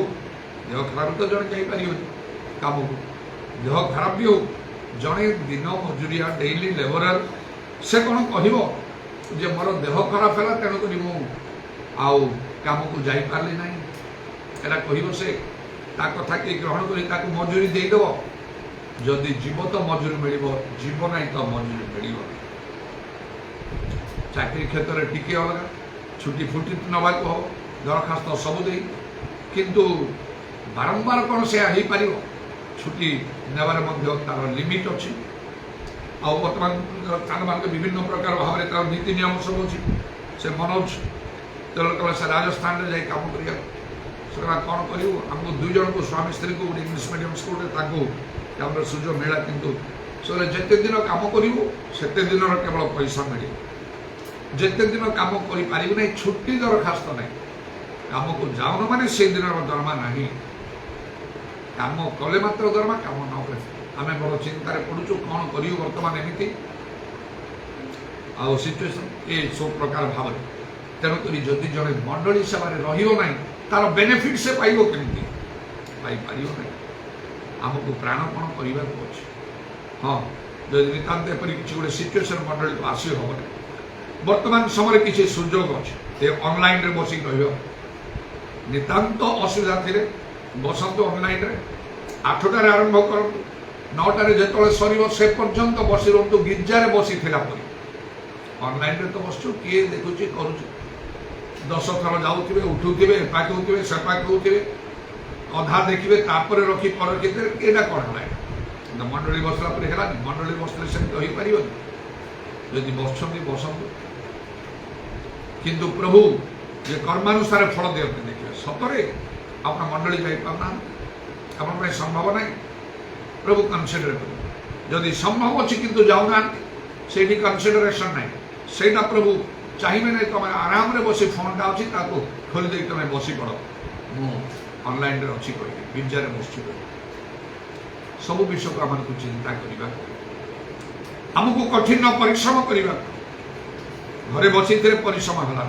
ଦେହ ଖରାପ ତ ଜଣେ ଯାଇପାରିବନି କାମକୁ, ଦେହ ଖରାପ ବି ହଉ, ଜଣେ ଦିନ ମଜୁରିଆ ଡେଇଲି ଲେବରର ସେ କ'ଣ କହିବ ଯେ ମୋର ଦେହ ଖରାପ ହେଲା ତେଣୁକରି ମୁଁ ଆଉ କାମକୁ ଯାଇପାରିଲି ନାହିଁ? ଏଇଟା କହିବ ସେ? ତା କଥା କିଏ ଗ୍ରହଣ କରି ତାକୁ ମଜୁରୀ ଦେଇଦେବ? ଯଦି ଯିବ ତ ମଜୁରୀ ମିଳିବ, ଯିବ ନାହିଁ ତ ମଜୁରୀ ମିଳିବ। ଚାକିରୀ କ୍ଷେତ୍ରରେ ଟିକେ ଅଲଗା, ଛୁଟି ଫୁଟି ନେବାକୁ ହେବ, ଦରଖାସ୍ତ ସବୁ ଦେଇ, କିନ୍ତୁ ବାରମ୍ବାର କ'ଣ ସେ ହେଇପାରିବ? ଛୁଟି ନେବାରେ ମଧ୍ୟ ତାର ଲିମିଟ୍ ଅଛି। ଆଉ ବର୍ତ୍ତମାନ ସ୍ଥାନମାନଙ୍କ ବିଭିନ୍ନ ପ୍ରକାର ଭାବରେ ତାର ନୀତି ନିୟମ ସବୁ ଅଛି। ସେ ମନୋଜ ଯେତେବେଳେ ସେ ରାଜସ୍ଥାନରେ ଯାଇ କାମ କରିବାକୁ, ସେଟା କ'ଣ କରିବୁ? ଆମକୁ 2 ଜଣଙ୍କୁ ସ୍ୱାମୀ ସ୍ତ୍ରୀଙ୍କୁ ଗୋଟେ ଇଂଲିଶ ମିଡ଼ିୟମ ସ୍କୁଲରେ ତାଙ୍କୁ କାମର ସୁଯୋଗ ମିଳିଲା, କିନ୍ତୁ ସେ ଯେତେ ଦିନ କାମ କରିବୁ ସେତେ ଦିନର କେବଳ ପଇସା ମିଳିବ। ଯେତେ ଦିନ କାମ କରିପାରିବୁ ନାହିଁ, ଛୁଟି ଦରଖାସ୍ତ ନାହିଁ। କାମକୁ ଯାଉନ ମାନେ ସେଇ ଦିନର ଦରମା ନାହିଁ। କାମ କଲେ ମାତ୍ର ଦରମା, କାମ ନ କଲେ। ଆମେ ବଡ଼ ଚିନ୍ତାରେ ପଡ଼ୁଛୁ କ'ଣ କରିବୁ ବର୍ତ୍ତମାନ ଏମିତି ଆଉ ସିଚୁଏସନ୍ ଏ ସବୁ ପ୍ରକାର ଭାବରେ। ତେଣୁକରି ଯଦି ଜଣେ ମଣ୍ଡଳୀ ସେବାରେ ରହିବ ନାହିଁ, ତାର ବେନିଫିଟ୍ ସେ ପାଇବ କେମିତି? ପାଇପାରିବ ନାହିଁ। ଆମକୁ ପ୍ରାଣପଣ କରିବାକୁ ଅଛି। ହଁ, ଯଦି ନିତାନ୍ତ ଏପରି କିଛି ଗୋଟେ ସିଚୁଏସନ୍ ମଣ୍ଡଳୀକୁ ଆସି ହେବନି, ବର୍ତ୍ତମାନ ସମୟରେ କିଛି ସୁଯୋଗ ଅଛି। ଏ ଅନଲାଇନ୍ରେ ବସିକି ରହିବ, ନିତାନ୍ତ ଅସୁବିଧା ଥିଲେ ବସନ୍ତୁ ଅନଲାଇନ୍ରେ। 8ଟାରେ ଆରମ୍ଭ କରନ୍ତୁ, 9ଟାରେ ଯେତେବେଳେ ସରିବ ସେ ପର୍ଯ୍ୟନ୍ତ ବସି ରୁହନ୍ତୁ ଗିର୍ଜାରେ ବସିଥିଲା ପରି। ଅନଲାଇନ୍ରେ ତ ବସୁଛୁ, କିଏ ଦେଖୁଛି କରୁଛି। 10 ଥର ଯାଉଥିବେ, ଉଠୁଥିବେ, ଏପାକ ହେଉଥିବେ, ସେପାକ ହେଉଥିବେ, ଅଧା ଦେଖିବେ, ତାପରେ ରଖି ପରଖିଥିବେ। ଏଇଟା କ'ଣ ହେଲା? ମଣ୍ଡଳୀ ବସିଲା ପରେ ହେଲାନି? ମଣ୍ଡଳୀ ବସିଲେ ସେମିତି ହୋଇପାରିବନି। ଯଦି ବସୁଛନ୍ତି ବସନ୍ତୁ, କିନ୍ତୁ ପ୍ରଭୁ ଯେ କର୍ମାନୁସାରେ ଫଳ ଦିଅନ୍ତି ଦେଖିବେ। ସତରେ ଆପଣ ମଣ୍ଡଳୀ ଯାଇପାରୁନାହାନ୍ତି, ଆପଣଙ୍କ ପାଇଁ ସମ୍ଭବ ନାହିଁ, ପ୍ରଭୁ କନସିଡର କରିବେ। ଯଦି ସମ୍ଭବ ଅଛି କିନ୍ତୁ ଯାଉନାହାନ୍ତି, ସେଇଠି କନସିଡରେସନ୍ ନାହିଁ, ସେଇଟା ପ୍ରଭୁ ଚାହିଁବେ ନାହିଁ। ତୁମେ ଆରାମରେ ବସି ଫୋନ୍ଟା ଅଛି ତାକୁ ଖୋଲି ଦେଇକି ତୁମେ ବସି ପଡ଼, ମୁଁ ଅନଲାଇନ୍ରେ ଅଛି କହିବି, ଗିର୍ଜାରେ ବସୁଛି କହିବି। ସବୁ ବିଷୟକୁ ଆମକୁ ଚିନ୍ତା କରିବାକୁ, ଆମକୁ କଠିନ ପରିଶ୍ରମ କରିବାକୁ। ଘରେ ବସିଥିଲେ ପରିଶ୍ରମ ହେଲା,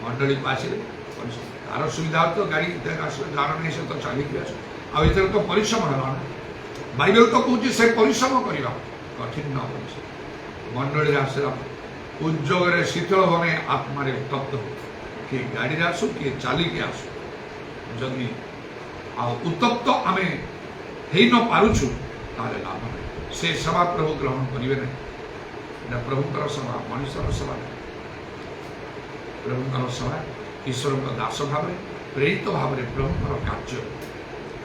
ମଣ୍ଡଳୀକୁ ଆସିଲେ ପରିଶ୍ରମ। ତାର ସୁବିଧା ତ ଗାଡ଼ି ଆସିଲେ, ଯାହାର ନାହିଁ ସେ ତ ଚାଲିକି ଆସ। ଆଉ ଏଥିରେ ତ ପରିଶ୍ରମ ହେଲା ନା। ବାଇବେଲ ତ କହୁଛି ସେ ପରିଶ୍ରମ କରିବା, କଠିନ ପରିଶ୍ରମ। ମଣ୍ଡଳୀରେ ଆସିଲା ଉଦ୍ଯୋଗରେ ଶୀତଳ ବନେ ଆତ୍ମାରେ ଉତ୍ତପ୍ତ ହଉ। କିଏ ଗାଡ଼ିରେ ଆସୁ, କିଏ ଚାଲିକି ଆସୁ, ଯଦି ଆଉ ଉତ୍ତପ୍ତ ଆମେ ହେଇ ନ ପାରୁଛୁ ତାହେଲେ ଲାଭ ନାହିଁ। ସେ ସେବା ପ୍ରଭୁ ଗ୍ରହଣ କରିବେ ନାହିଁ। ଏଇଟା ପ୍ରଭୁଙ୍କର ସେବା, ମଣିଷର ସେବା ନାହିଁ। ପ୍ରଭୁଙ୍କର ସେବା ଈଶ୍ୱରଙ୍କ ଦାସ ଭାବରେ, ପ୍ରେରିତ ଭାବରେ ପ୍ରଭୁଙ୍କର କାର୍ଯ୍ୟ।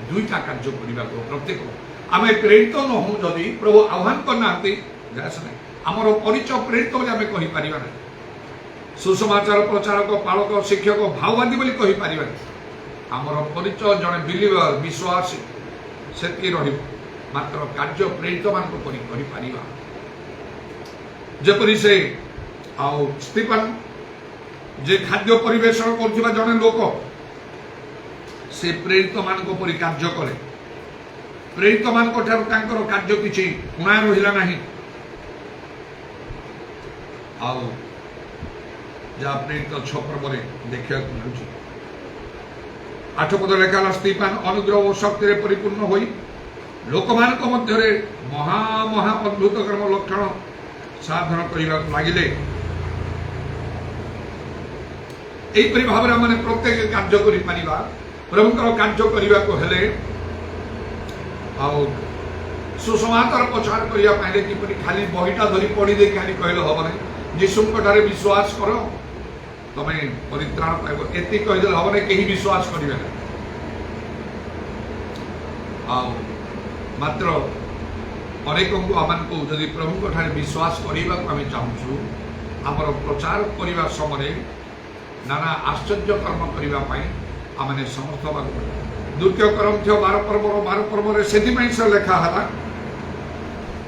दुईटा कार्य करने को प्रत्येक आम प्रेरित न हूँ जदि प्रभु आह्वान करना आमर परिचय प्रेरित बोली आम कहीपर ना सुसमाचार प्रचारक पालक शिक्षक भाववादी बोली कहीपर आमर परिचय जड़े बिलीवर विश्वासी से मात्र कार्य प्रेरित मान जपरी से आउ स्टीफन जे खाद्य परिवेशन कर जड़े लोक से प्रेरित मान परी कार्य करे प्रेरित मान कार्य किसी कुणा रहा नहीं जहाँ प्रेरित 6 पर्व देखा मिलूँ 8 पद लेखा स्टीफान अनुग्रह और शक्ति परिपूर्ण हो लोक मध्य महा महा अद्भुत कर्म लक्षण साधन करने लगिले यहीपरि भाव में प्रत्येक कार्य कर प्रभुंकर कार्य करने को हेले सुसमाचार प्रचार करने किपरि खाली बहीटा धरी पढ़ी दे खाली कहले हम ना जीशुंठारे विश्वास कर तमें परित्राण पाइब एति कहीदे हम ना कहीं विश्वास करेंगे मात्र अनेक आमको जदि प्रभुंठारे विश्वास करने को आम चाहूँ आमर प्रचार करने समय नाना आश्चर्य कर्म करने आमने समर्थ होगा द्वितीय करंथ्य 12 पर्व से लेखा है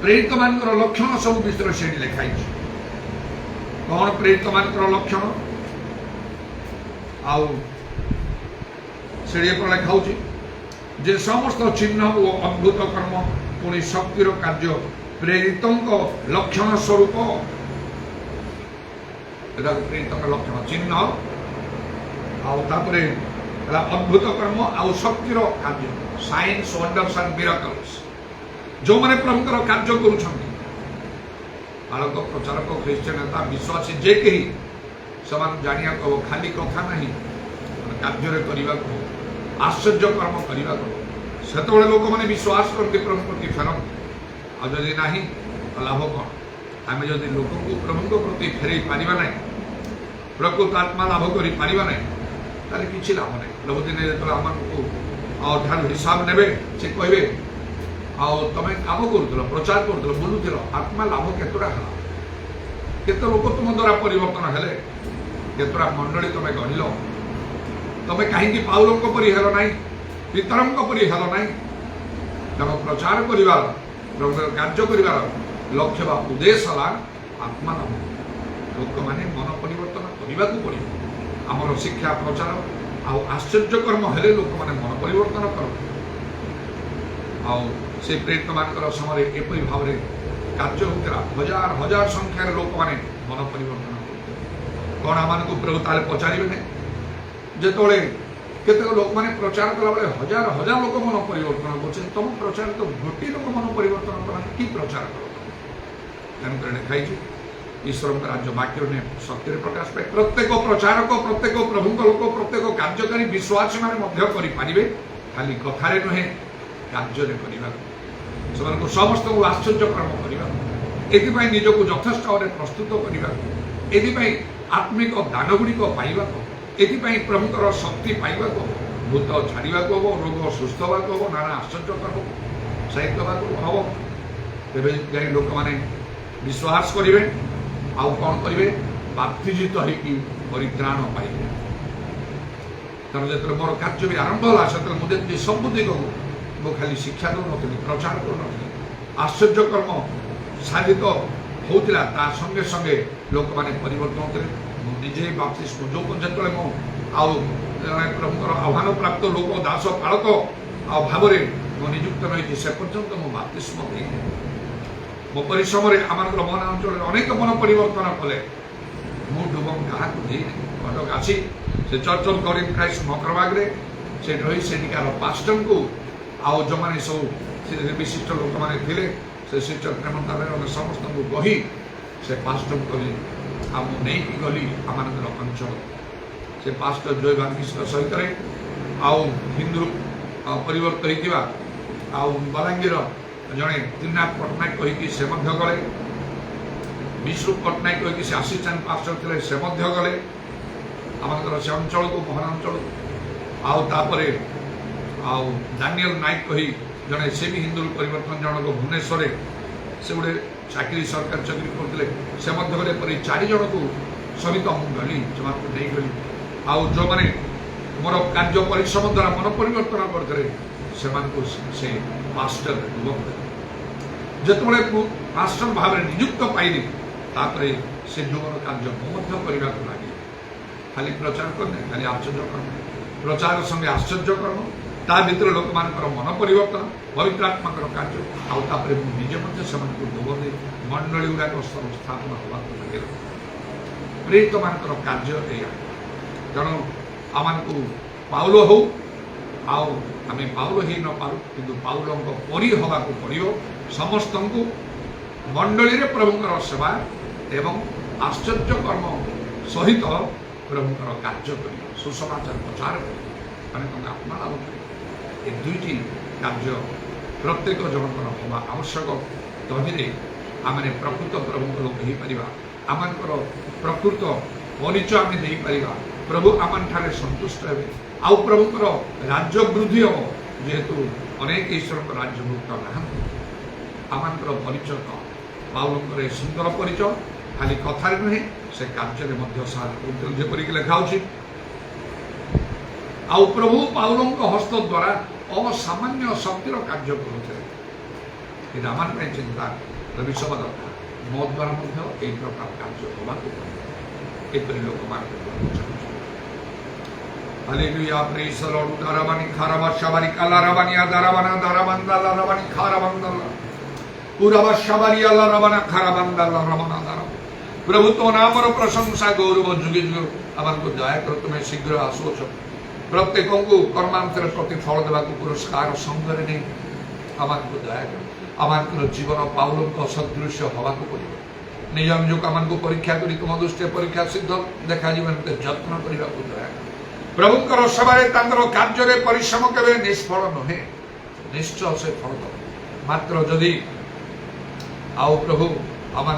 प्रेरित मान लक्षण सब विषय से लिखाई कौन प्रेरित मान लक्षण से लिखा जे समस्त चिन्ह और अद्भुत कर्म पुणी शक्तिर कार्य प्रेरित लक्षण स्वरूप प्रेरित लक्षण चिन्ह अद्भुत कर्म आउ शक्तिर कार्य साइंस वंडर्स एंड मिराकल्स जो माने प्रभुकर कार्य करुछंती बालक प्रचारक ख्रीष्टियन नेता विश्वासी जे कही समान जानिया को खाली कथा नहीं कार्य करने को आश्चर्य कर्म करने को से लोक मैंने विश्वास करते प्रभु प्रति फेरती आदि ना लाभ कौन आम जदि लोक प्रभु प्रति फेर पारिबा ना प्रकृत आत्मा लाभ कर पारिबा ना ताले किछि लाभ नहीं प्रभु दिने जो आम हिसाब ने से कहे तुम काम कर प्रचार कर बुलूल आत्मा लाभ केतटा है केते लोक तुम द्वारा परिवर्तन हेले केतटा मंडली तुम गढ़ तुम कहीं पाउलों परी हेल ना पितरों परी हेल ना तेना प्रचार कर कार्य कर लक्ष्य बा उद्देश्य है आत्मा लाभ लोक मैंने मन परिवर्तन करने को पड़े आमर शिक्षा प्रचार आश्चर्य कर्म हेले लोक मैंने मन परिवर्तन कर से प्रेरित मान समय एपरी भाव में कार्य होता हजार हजार संख्यार लोक मैंने मन परिवर्तन कौन आम को प्रभु ताले पचारे जिते केतक लोक मैंने प्रचार कला बेले हजार हजार लोक मन परिवर्तन कर तुम प्रचार तो गोटे लोक मन परिवर्तन करना कि प्रचार कर तेणुक लिखाई ईश्वर राज्य वाक्य ने शक्ति प्रकाश पाए प्रत्येक प्रचारक प्रत्येक प्रभु लोक प्रत्येक कार्यकारी विश्वासी मैंने खाली कथार नुहे कार्य करने समस्त आश्चर्य कर्म करने निजक यथेष्ट भाव प्रस्तुत करने आत्मिक दान गुड़िक पाइबा एपाई प्रभुकर शक्ति पाइबा भूत छाड़ा हम रोग सुस्थ होगा हम नाना आश्चर्य कर्म साहित्य हम तेज लोक मैंने विश्वास करेंगे आउ कौन करेंगे बाप्तिजित होगी परित्राण पाइबे तेना जो मोर कार्य भी आरंभ है से मुझे सब दिग को खाली शिक्षा दौन प्रचार कर आश्चर्य कर्म साधित होता संगे संगे लोक मैंने परिवर्तन होते निजे बाप्तिस्म जो जो प्रभुकर आह्वान प्राप्त लोक दास पालक भाव में निजुक्त रही से पर्यंत मो बाप्तिस्म मो परिश्रम आम मन अंचल अनेक मन परिवर्तन कले मु डुबम क्या कटक आसी से church of God in Christ मकरबागे से रही सेठिकार पास्टर को आउ जो मैंने सब विशिष्ट लोक मैंने से सिस्टर प्रेमता समस्त को कही से पास्टर कही आम नहीं गली आम अंचल से पास्टर जय बांकिष्ण सहित आउ हिंदू परिवर्तित होता बलांगीर जड़े त्रिनाथ पट्टनायक कहीकि से गले विष्णु पट्टनायक कहीकि से आसिस्टांट पास्टर थे से गले आम से अंचल को मोहन अंचल आउे आउ दानियल नायक कही जड़े से भी हिंदू परिवर्तन जनक भुवनेश्वर से गोटे चाकरी सरकारी चाकरी करते से मध्य 4 जन को सहित मु गली से नहीं गली आउ जो मैंने मोर कार्य परिश्रम द्वारा मन परिवर्तन करते से मास्टर जिते मास्टर भाव में नियुक्त पाइली से युवर कार्य करने लगे खाली प्रचार करने खाली आश्चर्य करने प्रचार संगे आश्चर्य कर्म ता भीतर लोक मान मन परिवर्तन पवित्रात्मक कार्य आउे निजे दुबो दे मंडली गुड़ाक स्थापन होगा लगे प्रेरित मान कार्य तेणु आम को पाउल हो आम पाउल ही न पारू कि पाउलों परी हवा पड़ो समस्त को मंडली रे प्रभुंर सेवा एवं आश्चर्य कर्म सहित प्रभुंर कार्य कर सुसमाचार प्रचार कर आत्मा लाभ कर ये दुईटी कार्य प्रत्येक जनकर हवा आवश्यक तभी आम प्रकृत प्रभु लोक हो पार आमर प्रकृत परिचय आम दे पार प्रभु आम ठारे संतुष्ट हे आउ प्रभुकर राज्य वृद्धि हम जेहेतु अनेक ईश्वर राज्यभुक्त ना आमर परिचय पाउलंकर सुंदर परिचय खाली कथार नुहे से कार्य जेपरिक लिखा आउ प्रभु पाउलों हस्त द्वारा असामान्य शक्तिर कार्य करुते आम चिंता विषम दरकार मो द्वारा यही प्रकार कार्य होगा लोक मान हालेलुया प्रेज द लॉर्ड दाराबानी खाराबा शाबारी कालाराबानी दाराबाना दाराबांदा लाराबानी खाराबांदा पुराबा शाबारी लाराबाना खाराबांदा लाराबाना दारा प्रभु तो नामर प्रशंसा गौरव जुगे जुगे आमको दया कर तुम्हें शीघ्र आसुच प्रत्येक को कर्मांतर प्रतिफल देवा पुरस्कार संगे नहीं आमको दया कर आमर जीवन पाउलों सदृश हवा पड़ो निज निजक आमको परीक्षा कर तुम दृष्टि परीक्षा सिद्ध देखा जत्न करने को दया कर प्रभुंकर सेवारे कार्य परिश्रम के निष्फल नुहे निश्चय से फल मात्र जदि आउ प्रभु आमर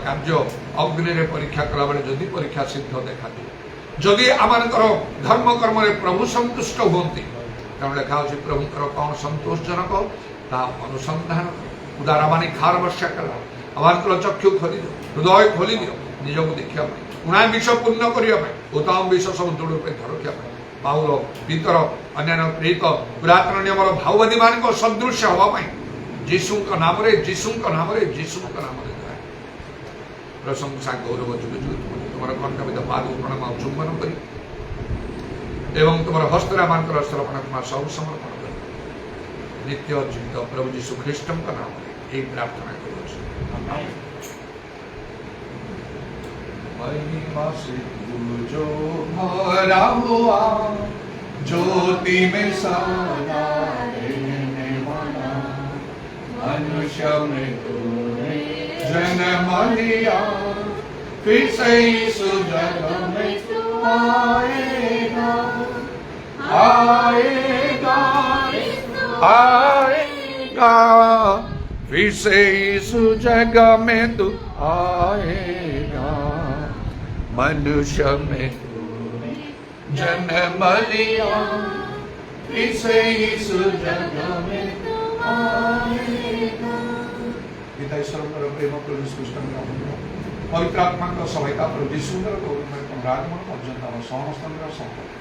कार्य अग्नि रे परीक्षा कला बेले जदि परीक्षा सिद्ध देखा जदि आमर धर्म कर्म प्रभु संतुष्ट होती तेणु लिखा प्रभुंकर कौन संतोषजनक ता अनुसंधान उदारमानी खार वर्षा कला आमर चक्षु खोली दियो हृदय खोली दियो निजक देखा पुणा विष पूर्ण करने उत्तम विष सब दृढ़ रखा पाउल भीतर अन्य प्रेरित पुरातन नियम भाववादी मान सदृश हाँपाई जीशु नाम प्रशंसा गौरव जुगे जुगे तुम कंठविद पाद प्रणाम चुंबन कर तुम हस्तरा मान श्रवण सब समर्पण कर नित्य जीवित प्रभु जीशु ख्रीष्ट नाम यही प्रार्थना कर महिमा से तू जो भरा हुआ ज्योति में सदा रहने वाला मनुष्य में तूने जन्म लिया फिर से इस जग में तू आएगा आएगा आएगा फिर से इस जग में तू आएगा मनुष्य में तूने जन्म लिया फिर से इस जग में तू आएगा। पिता ईश्वर प्रेम प्रभु कृष्ण पवित्र आत्मा सहायता प्रभु सुंदर गौरव राजमन पर्यंत समस्त संपर्क